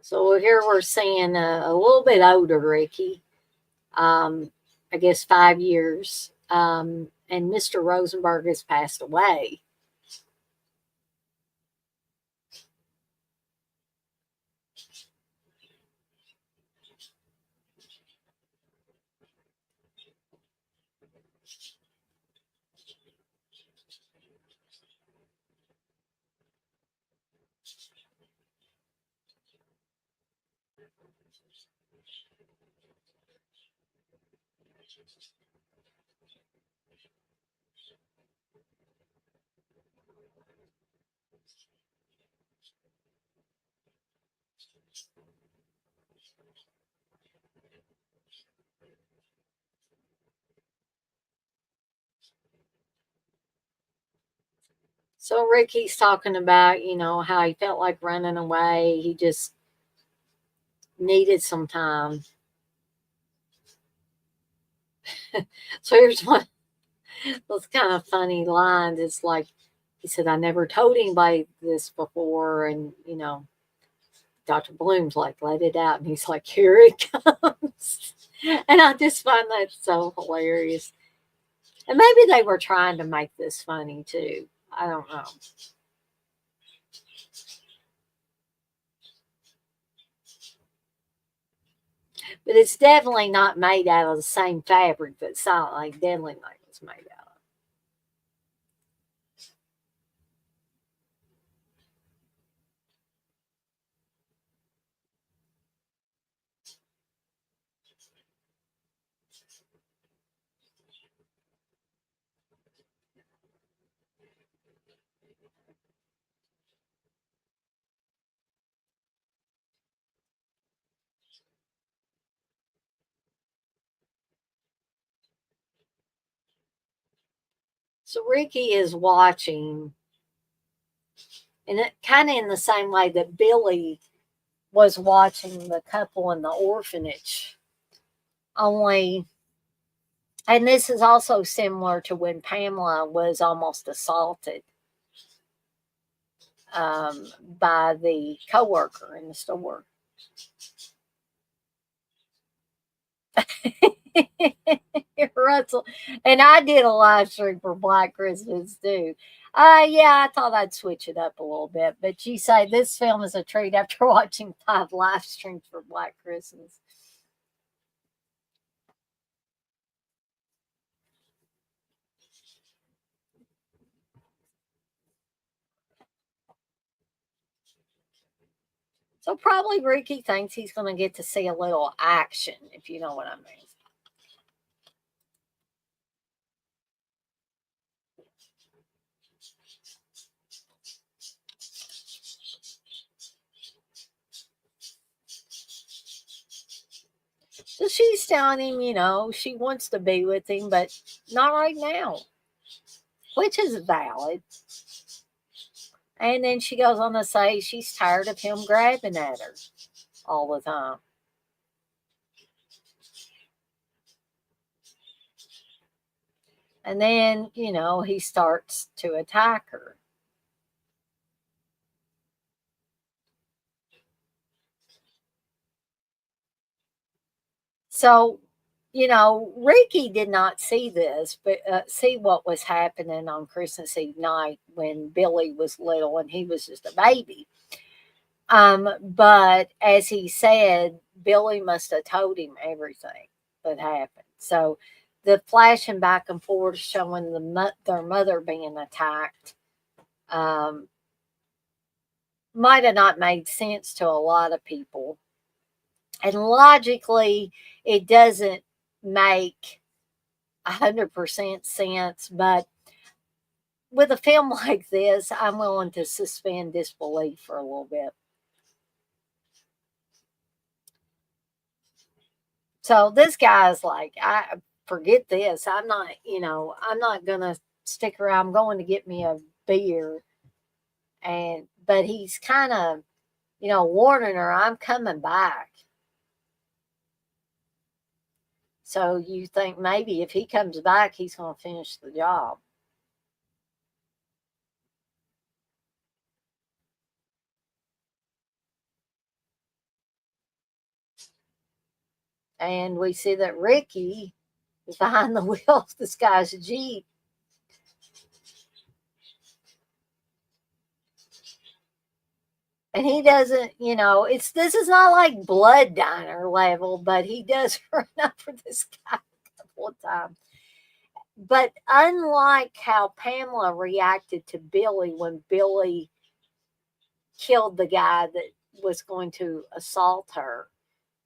So here we're seeing a little bit older Ricky, I guess 5 years, and Mr. Rosenberg has passed away. So Ricky's talking about, how he felt like running away. He just needed some time. So here's one those kind of funny lines. It's like he said, I never told anybody this before. And, Dr. Bloom's like, let it out. And he's like, here it comes. And I just find that so hilarious. And maybe they were trying to make this funny too. I don't know. But it's definitely not made out of the same fabric that Silent Lake Deadly Night was made out of. So Ricky is watching, and it kind of in the same way that Billy was watching the couple in the orphanage. Only, and this is also similar to when Pamela was almost assaulted by the coworker in the store. Russell. And I did a live stream for Black Christmas too. Yeah, I thought I'd switch it up a little bit. But you say this film is a treat after watching 5 live streams for Black Christmas. So probably Ricky thinks he's going to get to see a little action, if you know what I mean. So she's telling him, she wants to be with him, but not right now, which is valid. And then she goes on to say she's tired of him grabbing at her all the time. And then, he starts to attack her. So, Ricky did not see this, but see what was happening on Christmas Eve night when Billy was little and he was just a baby. But as he said, Billy must have told him everything that happened. So the flashing back and forth showing their mother being attacked um, might have not made sense to a lot of people. And logically, it doesn't make 100% sense. But with a film like this, I'm willing to suspend disbelief for a little bit. So this guy's like, I forget this. I'm not gonna stick around. I'm going to get me a beer. But he's kind of, warning her, I'm coming back. So you think maybe if he comes back, he's gonna finish the job. And we see that Ricky is behind the wheel of this guy's Jeep. And he doesn't, it's this is not like blood diner level, but he does run up for this guy a couple of times. But unlike how Pamela reacted to Billy when Billy killed the guy that was going to assault her,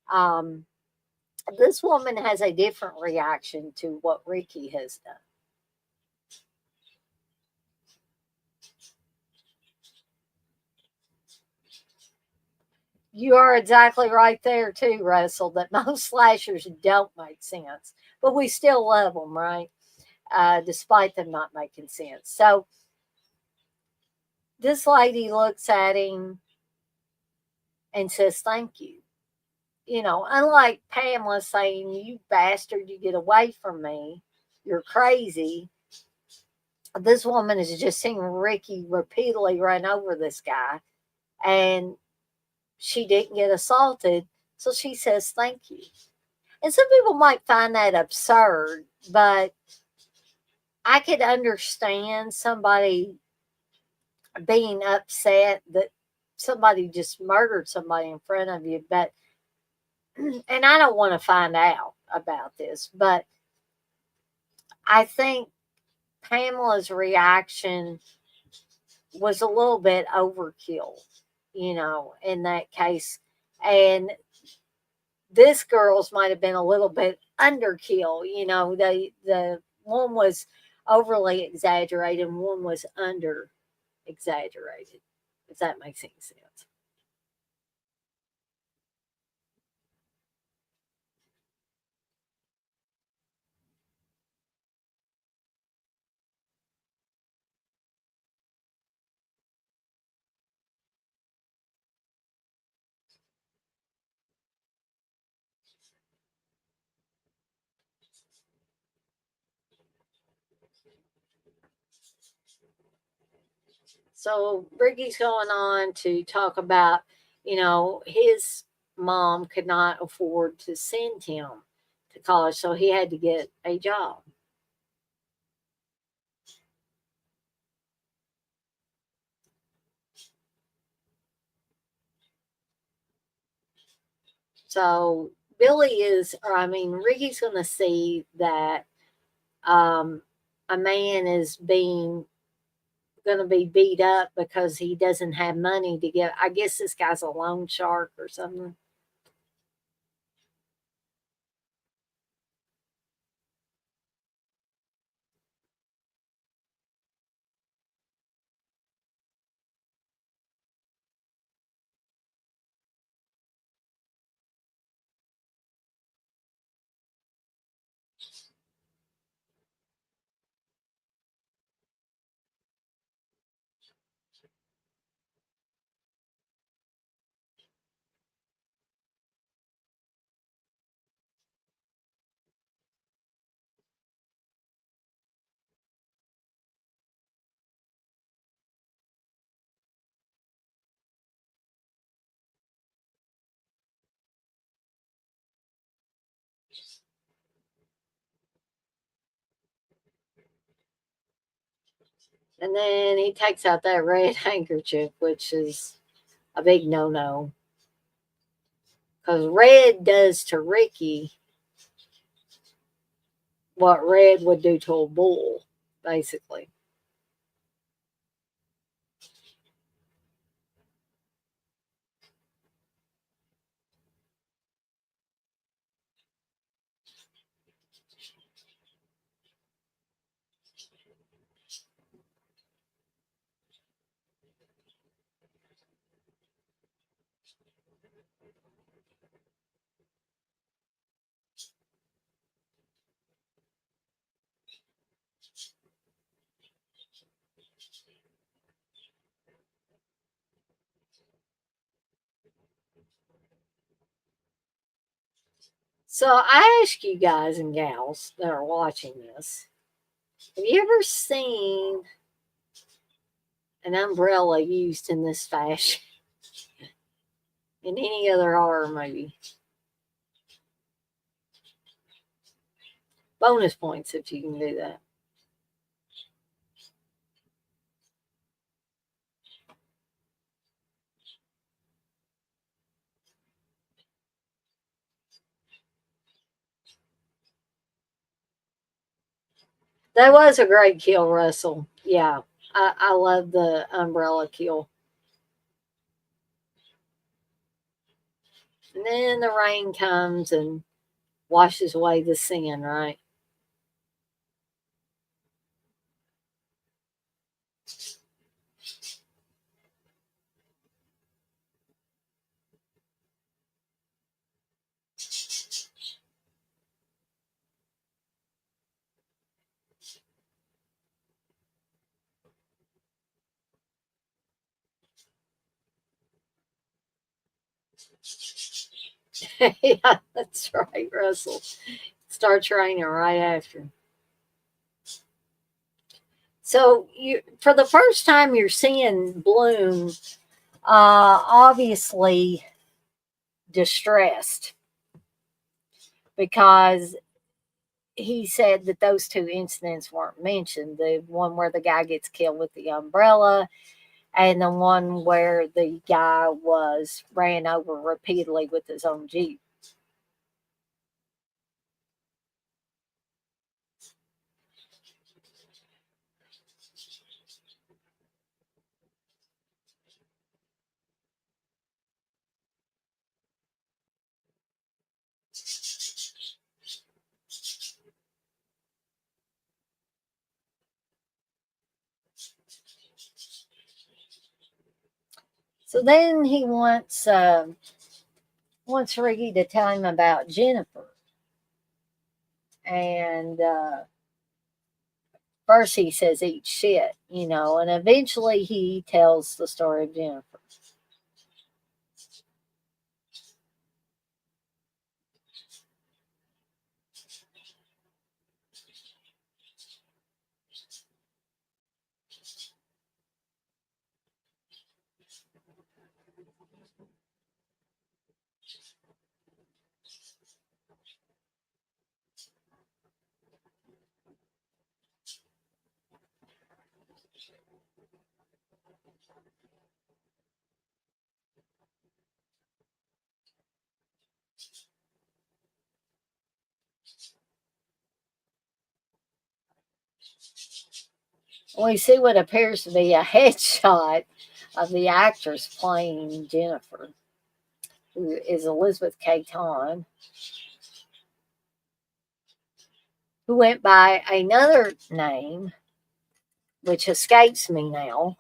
um, this woman has a different reaction to what Ricky has done. You are exactly right there too, Russell, that most slashers don't make sense, but we still love them, right? Despite them not making sense. So this lady looks at him and says, thank you. Unlike Pamela saying, you bastard, you get away from me, you're crazy. This woman is just seeing Ricky repeatedly run over this guy, and she didn't get assaulted. So she says, thank you. And some people might find that absurd, but I could understand somebody being upset that somebody just murdered somebody in front of you. But, and I don't want to find out about this, but I think Pamela's reaction was a little bit overkill, in that case. And this girl's might have been a little bit underkill. The one was overly exaggerated, and one was under exaggerated. If that makes any sense. So Ricky's going on to talk about, his mom could not afford to send him to college, so he had to get a job. So Ricky's going to see that um, a man is being going to be beat up because he doesn't have money to get. I guess this guy's a loan shark or something. And then he takes out that red handkerchief, which is a big no no. Because red does to Ricky what red would do to a bull, basically. So I ask you guys and gals that are watching this, have you ever seen an umbrella used in this fashion in any other horror movie? Bonus points if you can do that. That was a great kill, Russell. Yeah, I love the umbrella kill. And then the rain comes and washes away the sin, right? Yeah, that's right, Russell. Starts raining right after. So you, for the first time, you're seeing Bloom, obviously distressed because he said that those two incidents weren't mentioned. The one where the guy gets killed with the umbrella, and the one where the guy was ran over repeatedly with his own Jeep. So then he wants Ricky to tell him about Jennifer, and first he says eat shit, and eventually he tells the story of Jennifer. We see what appears to be a headshot of the actress playing Jennifer, who is Elizabeth Caton, who went by another name, which escapes me now,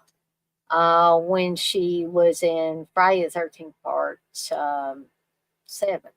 when she was in Friday the 13th Part 7.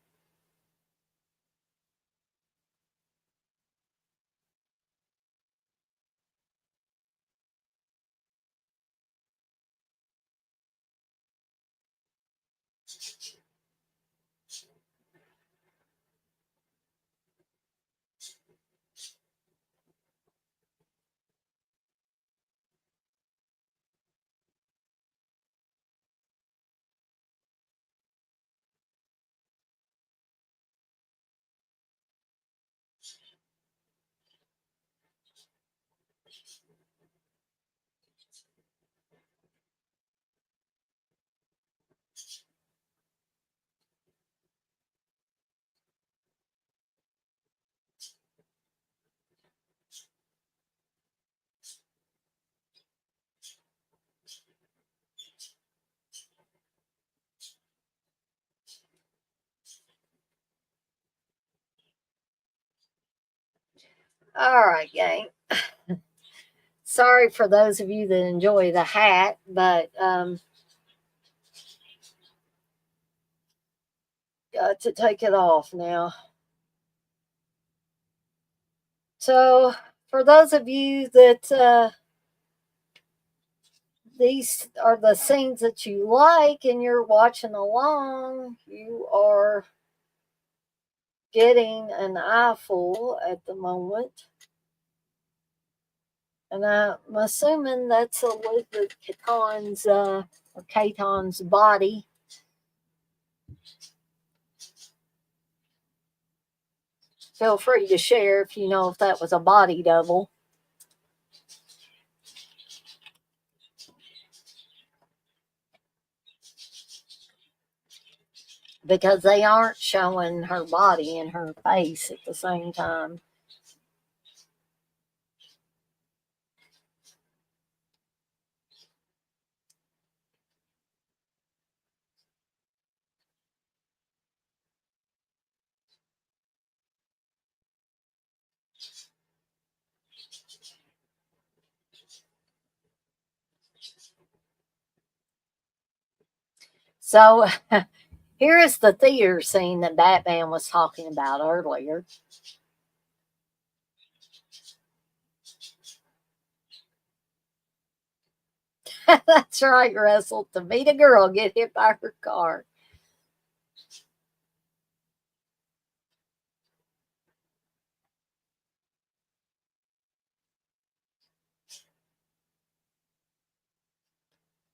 All right, gang. Sorry for those of you that enjoy the hat, but got to take it off now. So, for those of you that these are the scenes that you like and you're watching along, you are getting an eyeful at the moment. And I'm assuming that's Elizabeth Caton's or Caton's body. Feel free to share if you know if that was a body double. Because they aren't showing her body and her face at the same time. So here is the theater scene that Batman was talking about earlier. That's right, Russell. To meet a girl, get hit by her car.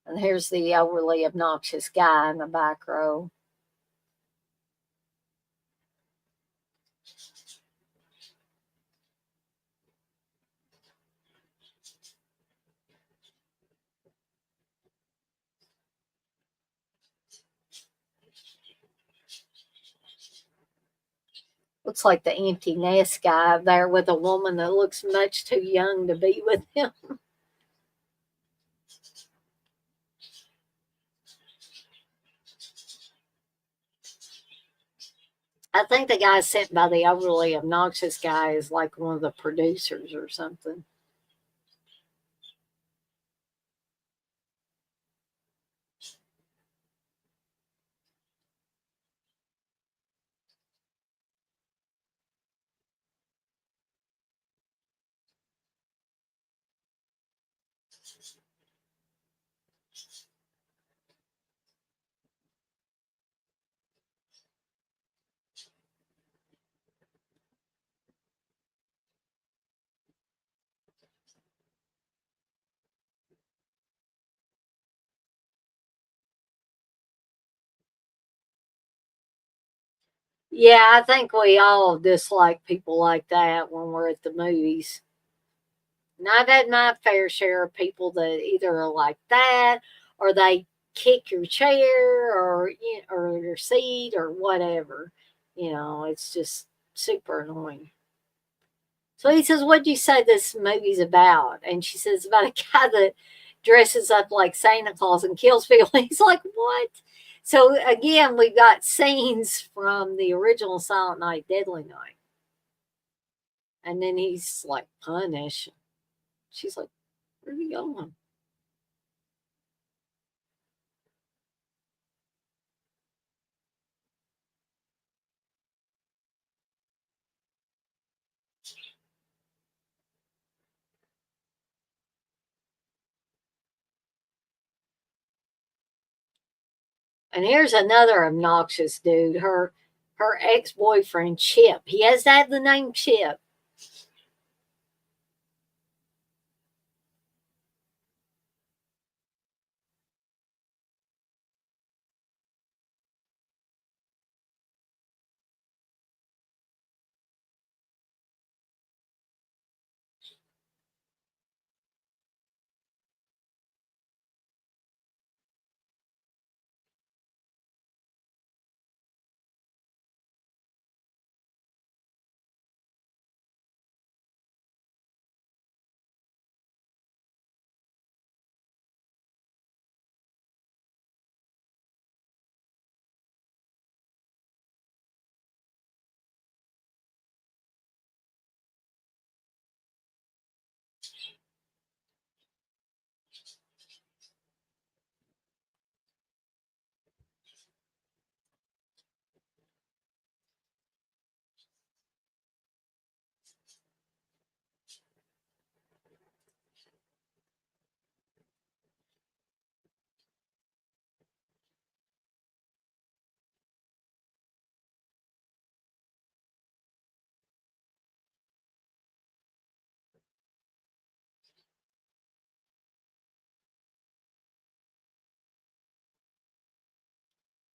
And here's the overly obnoxious guy in the back row. Looks like the empty nest guy there with a woman that looks much too young to be with him. I think the guy sent by the overly obnoxious guy is like one of the producers or something. Yeah, I think we all dislike people like that when we're at the movies. And I've had my fair share of people that either are like that or they kick your chair or or your seat or whatever. It's just super annoying. So he says, "What do you say this movie's about?" And she says, "About a guy that dresses up like Santa Claus and kills people." He's like, "What?" So again, we've got scenes from the original Silent Night, Deadly Night. And then he's like, "Punish." She's like, "Where are we going?" And here's another obnoxious dude. Her ex boyfriend Chip. He has to have the name Chip.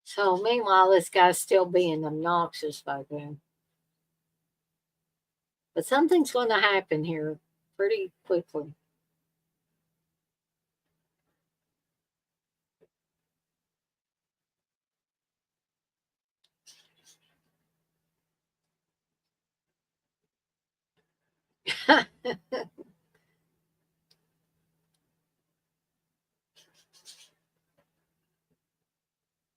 So meanwhile, this guy's still being obnoxious back there. But something's going to happen here pretty quickly.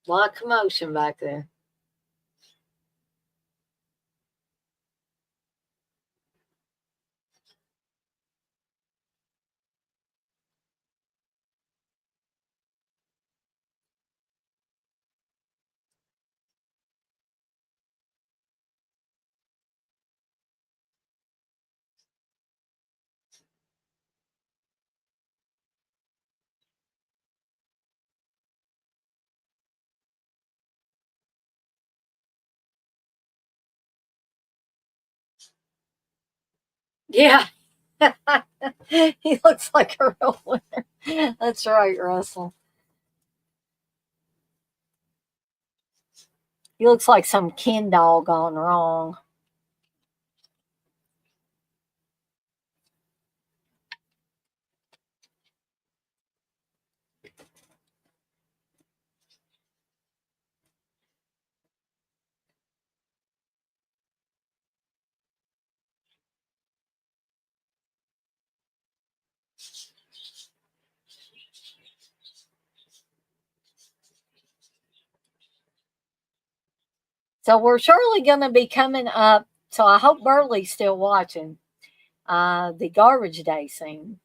A lot of commotion back there. Yeah. He looks like a real winner. That's right, Russell. He looks like some Ken doll gone wrong. So we're surely going to be coming up. So I hope Burley's still watching the garbage day scene.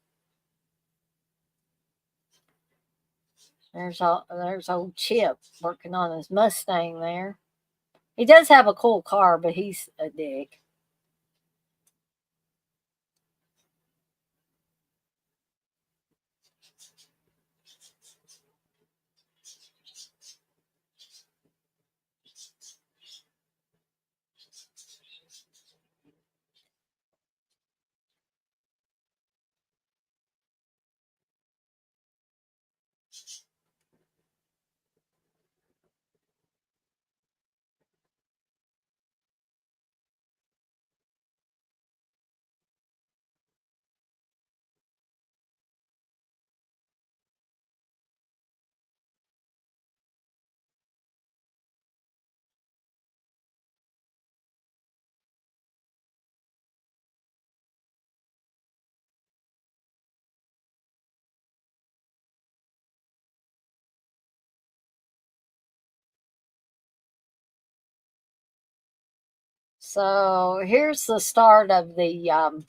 There's old Chip working on his Mustang there. He does have a cool car, but he's a dick. So here's the start of the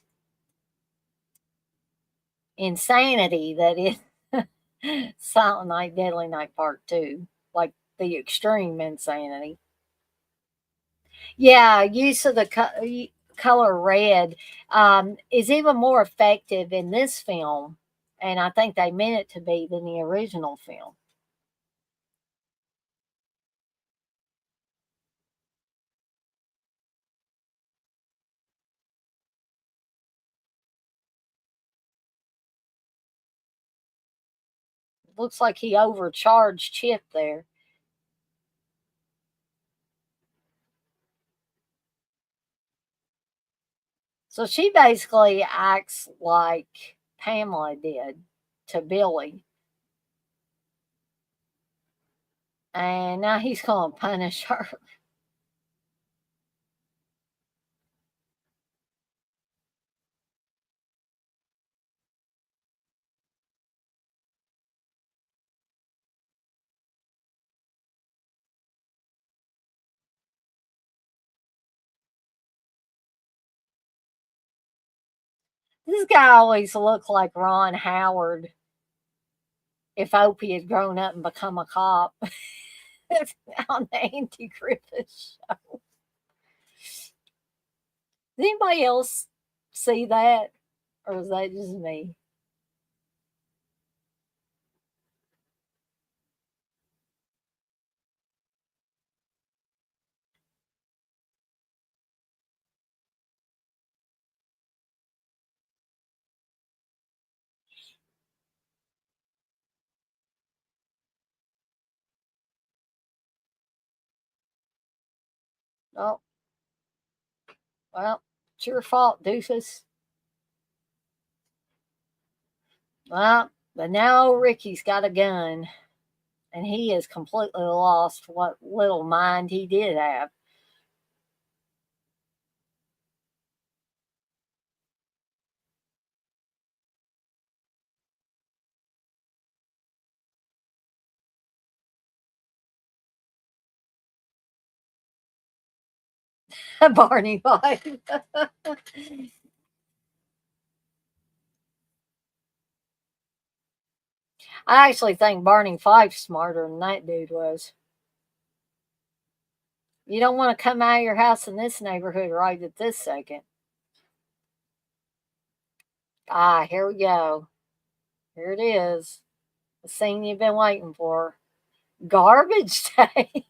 insanity that is Silent Night, Deadly Night Part 2. Like the extreme insanity. Yeah, use of the color red is even more effective in this film, and I think they meant it to be than the original film. Looks like he overcharged Chip there. So she basically acts like Pamela did to Billy, and now he's going to punish her. This guy always looked like Ron Howard if Opie had grown up and become a cop on the Andy Griffith Show. Does anybody else see that? Or is that just me? Oh, well, it's your fault, doofus. Well, but now Ricky's got a gun, and he has completely lost what little mind he did have. Barney Fife. I actually think Barney Fife's smarter than that dude was. You don't want to come out of your house in this neighborhood right at this second. Ah, here we go. Here it is. The scene you've been waiting for. Garbage day.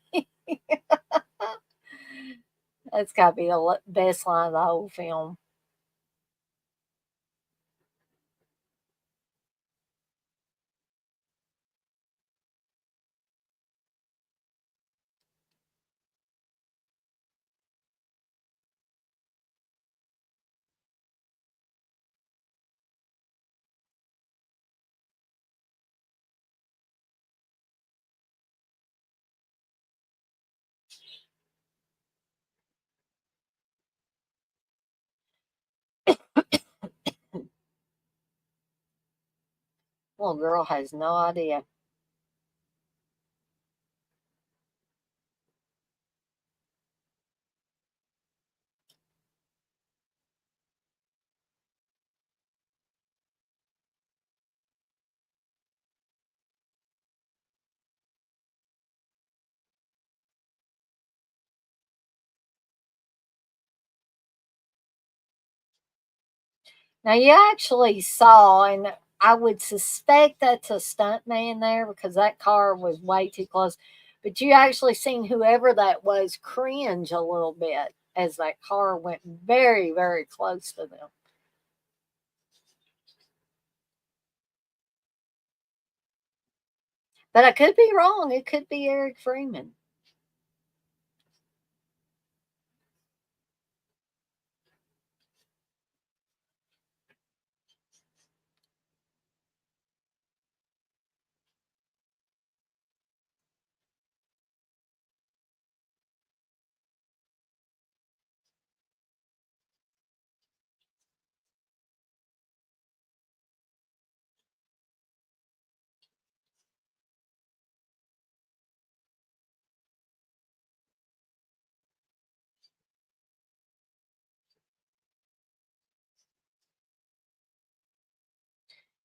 That's got to be the best line of the whole film. Little girl has no idea. Now you actually saw, and I would suspect that's a stunt man there because that car was way too close. But you actually seen whoever that was cringe a little bit as that car went very, very close to them. But I could be wrong. It could be Eric Freeman.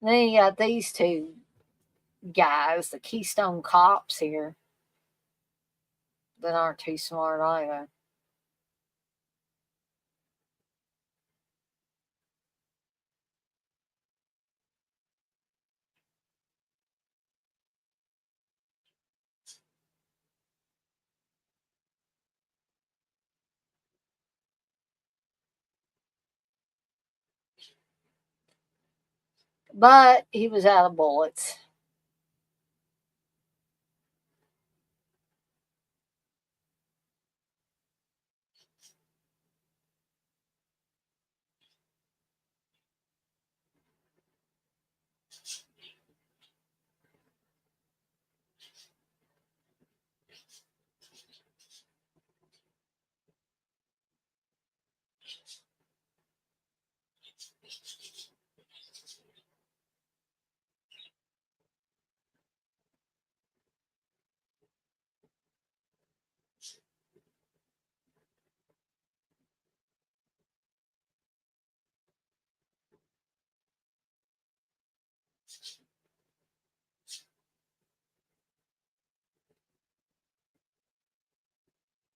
Then you got these two guys, the Keystone Cops here, that aren't too smart either. But he was out of bullets.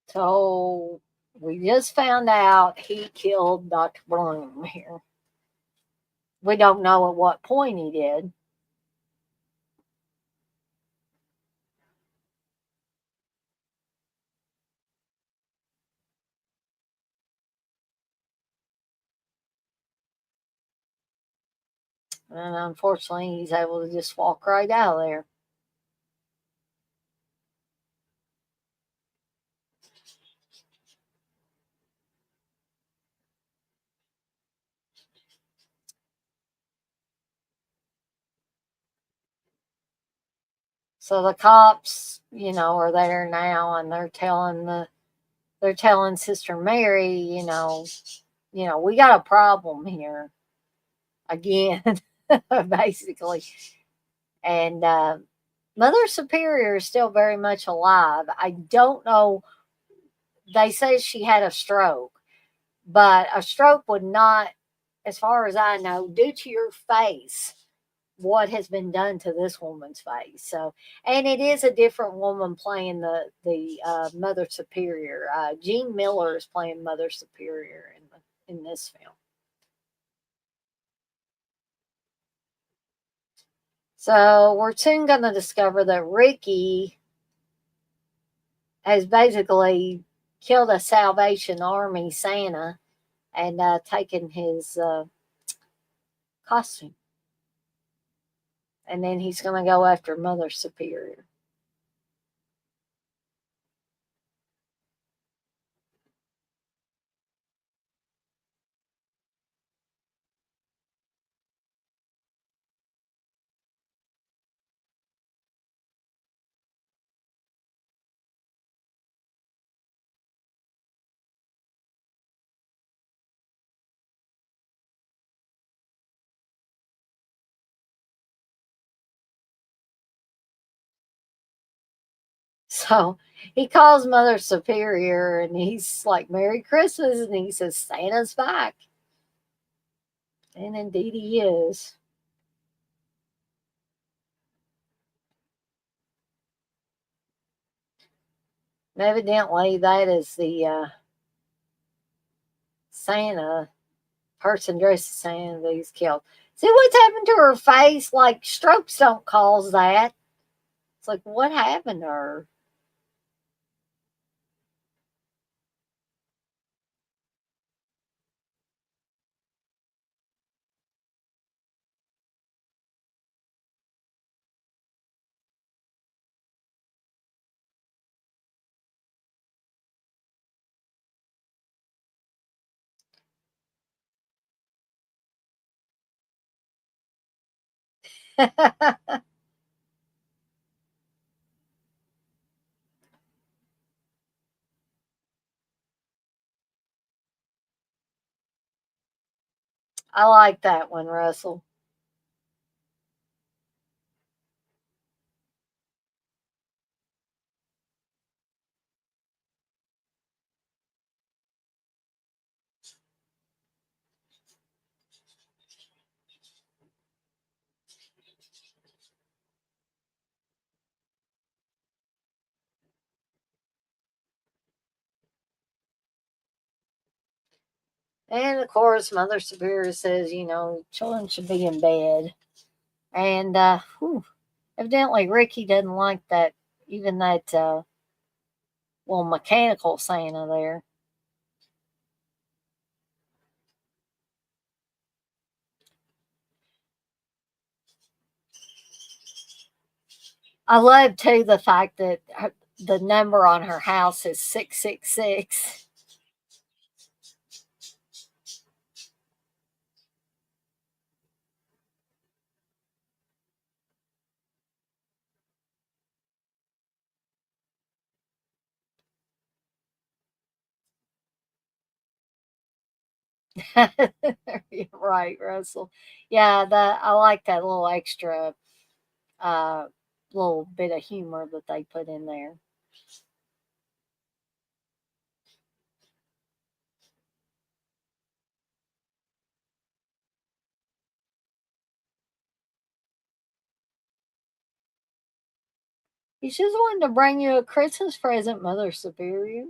So we just found out he killed Dr. Bloom here. We don't know at what point he did. And unfortunately, he's able to just walk right out of there. So the cops, are there now, and they're telling Sister Mary, we got a problem here again, basically. And Mother Superior is still very much alive. I don't know. They say she had a stroke, but a stroke would not, as far as I know, due to your face, what has been done to this woman's face. So, and it is a different woman playing the Mother Superior. Jean Miller is playing Mother Superior in this film. So we're soon going to discover that Ricky has basically killed a Salvation Army Santa and taken his costume. And then he's going to go after Mother Superior. So he calls Mother Superior and he's like, Merry Christmas. And he says, Santa's back. And indeed he is. And evidently, that is the Santa person dressed as Santa that he's killed. See what's happened to her face? Like, strokes don't cause that. It's like, what happened to her? I like that one, Russell. And of course, Mother Superior says, children should be in bed. And evidently, Ricky doesn't like that, even that little mechanical Santa there. I love too the fact that the number on her house is 666. Right, Russell. Yeah, I like that little extra uh, little bit of humor that they put in there. He's just wanting to bring you a Christmas present, Mother Superior.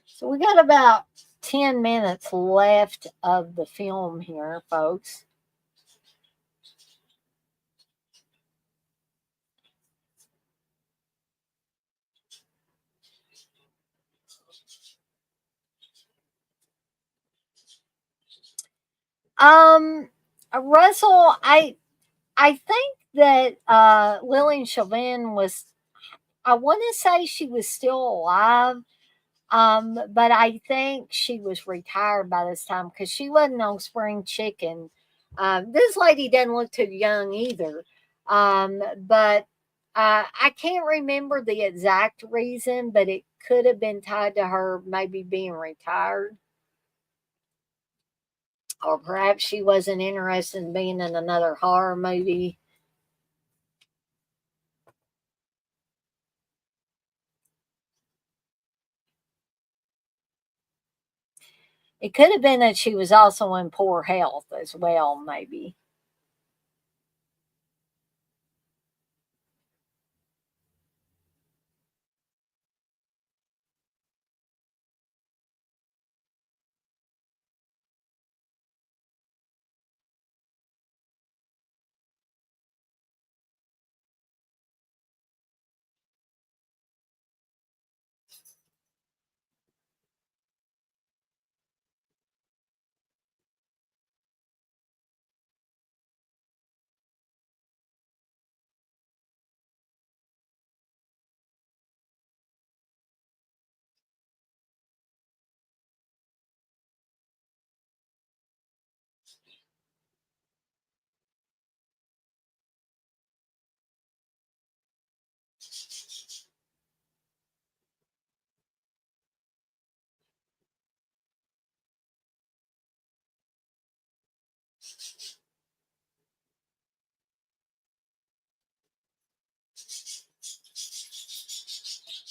So we got about 10 minutes left of the film here, folks. Um, Russell, I think that Lillian Chauvin was. I want to say she was still alive, but I think she was retired by this time because she wasn't on Spring Chicken. This lady doesn't look too young either, but I can't remember the exact reason, but it could have been tied to her maybe being retired. Or perhaps she wasn't interested in being in another horror movie. It could have been that she was also in poor health as well, maybe.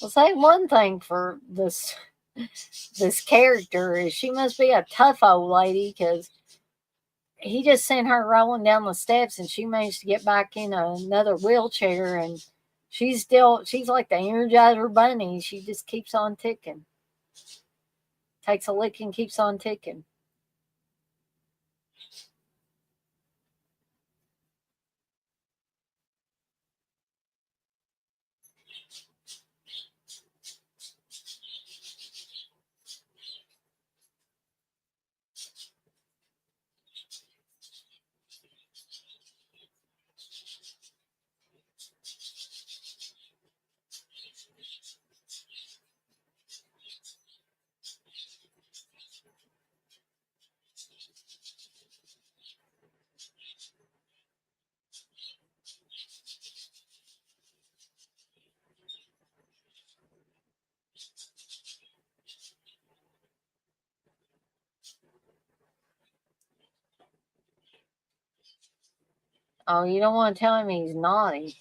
Well, say one thing for this character is she must be a tough old lady because he just sent her rolling down the steps and she managed to get back in another wheelchair and she's like the Energizer Bunny. She just keeps on ticking, takes a lick and keeps on ticking. Oh, you don't want to tell him he's naughty.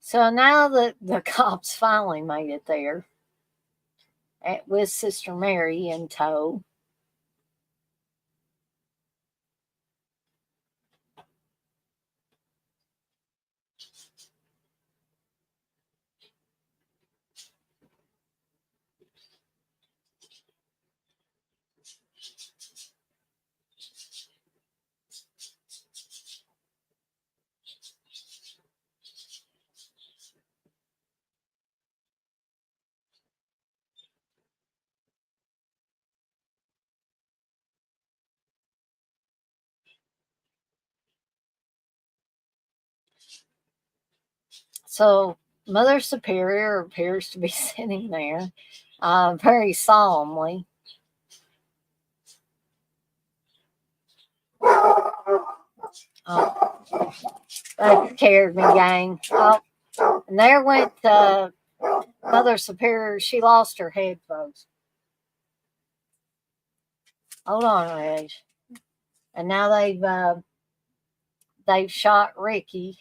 So now that the cops finally made it there with Sister Mary in tow. So Mother Superior appears to be sitting there very solemnly. Oh, that scared me, gang. Oh, and there went Mother Superior. She lost her head, folks. Hold on, Reg. And now they've shot Ricky.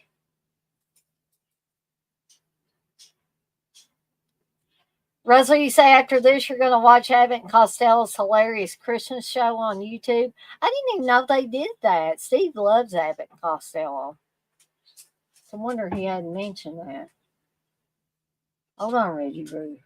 Russell, you say after this you're going to watch Abbott and Costello's hilarious Christmas show on YouTube? I didn't even know they did that. Steve loves Abbott and Costello. So I wonder he hadn't mentioned that. Hold on, Reggie Brew.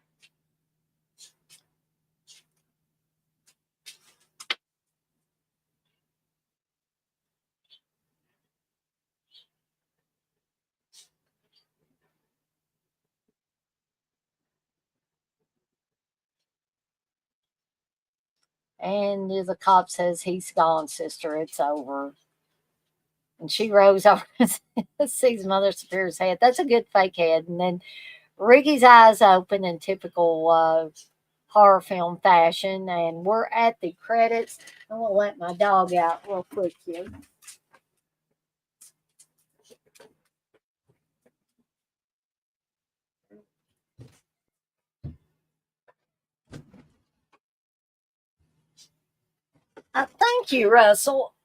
And the cop says, he's gone, sister. It's over. And she rose over and sees Mother Superior's head. That's a good fake head. And then Ricky's eyes open in typical horror film fashion. And we're at the credits. I'm going to let my dog out real quick here. Thank you, Russell.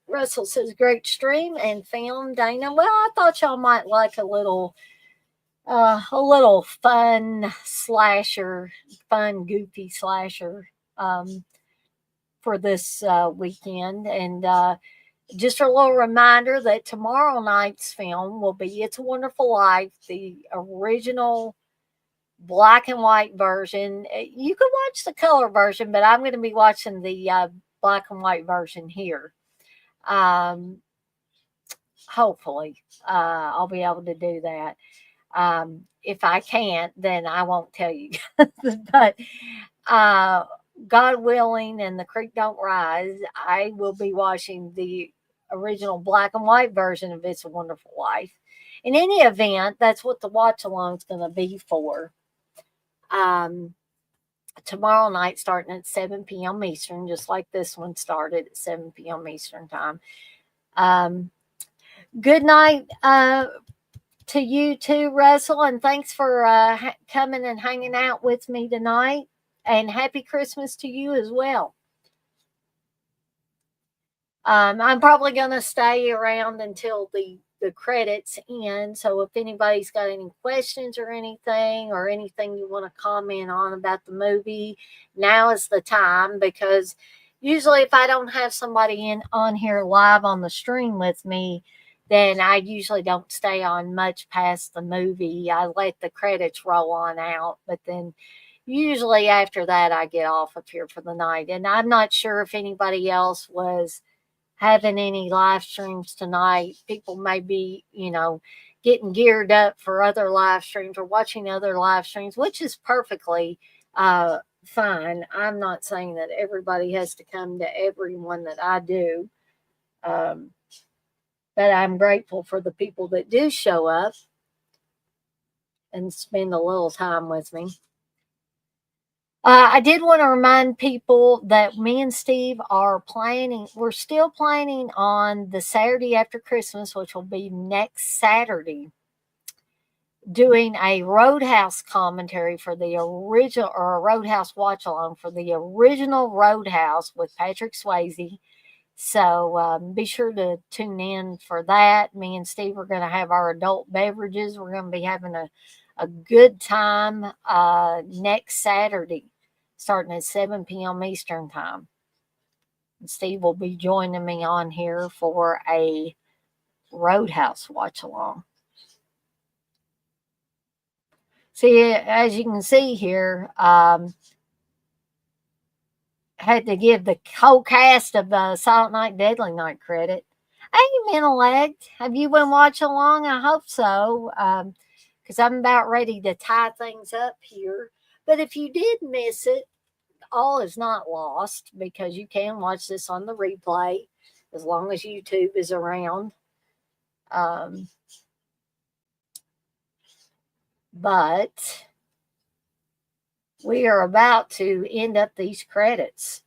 Russell says, great stream and film, Dana. Well, I thought y'all might like a little fun slasher, fun, goofy slasher for this weekend. And just a little reminder that tomorrow night's film will be It's a Wonderful Life, the original black and white version. You can watch the color version, but I'm going to be watching the black and white version here. Hopefully, I'll be able to do that. If I can't, then I won't tell you. But God willing, and the creek don't rise, I will be watching the original black and white version of It's a Wonderful Life. In any event, that's what the watch along is going to be for. Tomorrow night, starting at 7 p.m. Eastern, just like this one started at 7 p.m. Eastern time. Good night to you too, Russell, and thanks for coming and hanging out with me tonight. And happy Christmas to you as well. I'm probably going to stay around until the credits end. So if anybody's got any questions or anything you want to comment on about the movie, now is the time, because usually if I don't have somebody on here live on the stream with me, then I usually don't stay on much past the movie. I let the credits roll on out, but then usually after that I get off of here for the night. And I'm not sure if anybody else was having any live streams tonight. People may be, getting geared up for other live streams or watching other live streams, which is perfectly fine. I'm not saying that everybody has to come to every one that I do. But I'm grateful for the people that do show up and spend a little time with me. I did want to remind people that me and Steve we're still planning on the Saturday after Christmas, which will be next Saturday, doing a Roadhouse commentary for the original, or a Roadhouse watch along for the original Roadhouse with Patrick Swayze. So be sure to tune in for that. Me and Steve are going to have our adult beverages. We're going to be having a good time next Saturday, starting at 7 p.m. Eastern time. And Steve will be joining me on here for a Roadhouse watch along. See, as you can see here, had to give the whole cast of Silent Night, Deadly Night credit. Hey, Mental Act, have you been watching along? I hope so, because I'm about ready to tie things up here. But if you did miss it, all is not lost, because you can watch this on the replay as long as YouTube is around. but we are about to end up these credits.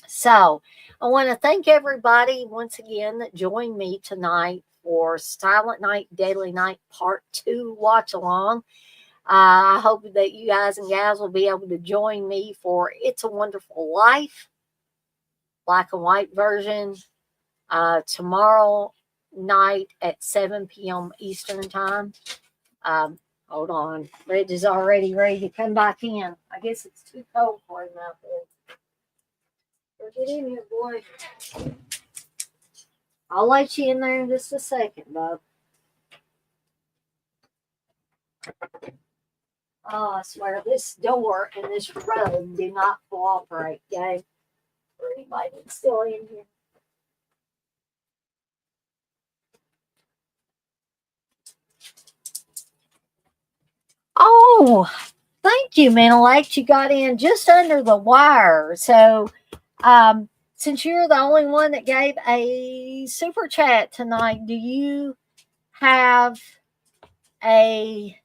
So I want to thank everybody once again that joined me tonight for Silent Night, Deadly Night Part 2 watch along. I hope that you guys and gals will be able to join me for It's a Wonderful Life, black and white version, tomorrow night at 7 p.m. Eastern Time. Hold on. Reg is already ready to come back in. I guess it's too cold for him out there. Get in here, boy. I'll let you in there in just a second, bub. Oh, I swear, this door and this rug do not cooperate, okay? For anybody that's still in here. Oh, thank you, Menelect. You got in just under the wire. So, since you're the only one that gave a super chat tonight, do you have a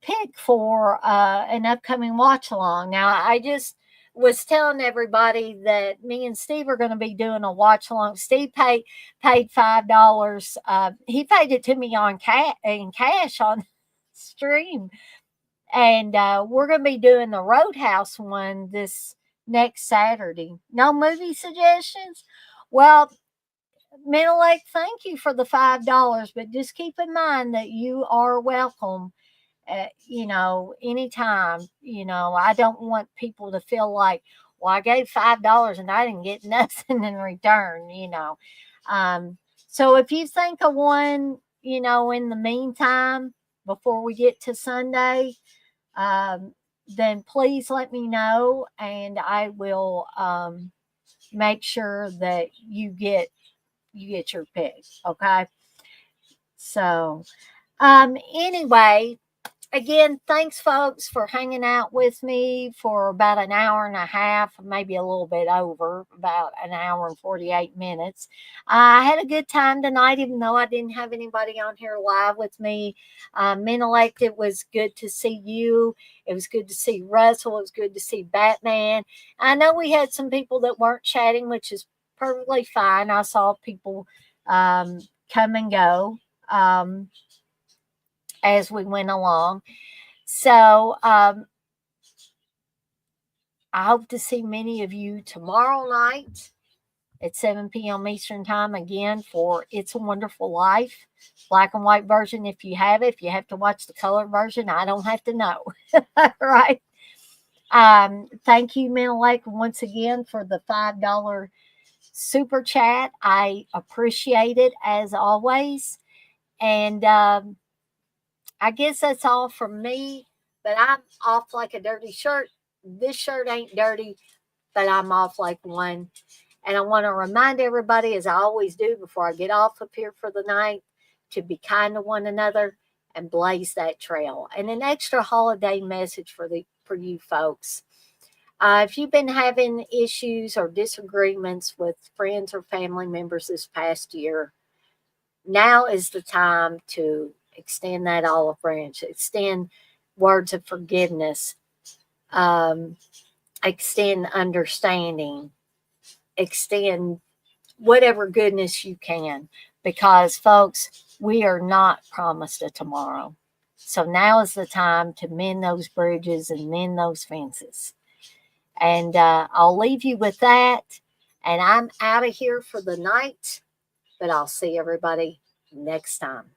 pick for an upcoming watch along? Now, I just was telling everybody that me and Steve are going to be doing a watch along. Steve paid $5. He paid it to me on cash on stream, and we're going to be doing the Roadhouse one this next Saturday. No movie suggestions? Well, Middle Lake, thank you for the $5, but just keep in mind that you are welcome. Anytime. I don't want people to feel like, well, I gave $5 and I didn't get nothing in return. So if you think of one, in the meantime, before we get to Sunday, then please let me know, and I will make sure that you get your pick. Okay. So anyway, again, thanks, folks, for hanging out with me for about an hour and a half, maybe a little bit over, about an hour and 48 minutes. I had a good time tonight, even though I didn't have anybody on here live with me. Menelect, it was good to see you. It was good to see Russell. It was good to see Batman. I know we had some people that weren't chatting, which is perfectly fine. I saw people come and go as we went along. So I hope to see many of you tomorrow night at 7 p.m. Eastern Time again for It's a Wonderful Life, black and white version. If you have it, if you have to watch the color version, I don't have to know. Right? Thank you, Mental Lake, once again for the $5 super chat. I appreciate it as always. And I guess that's all from me, but I'm off like a dirty shirt. This shirt ain't dirty, but I'm off like one. And I want to remind everybody, as I always do before I get off up here for the night, to be kind to one another and blaze that trail. And an extra holiday message for you folks. If you've been having issues or disagreements with friends or family members this past year, now is the time to extend that olive branch, extend words of forgiveness, extend understanding, extend whatever goodness you can, because folks, we are not promised a tomorrow. So now is the time to mend those bridges and mend those fences. And I'll leave you with that. And I'm out of here for the night, but I'll see everybody next time.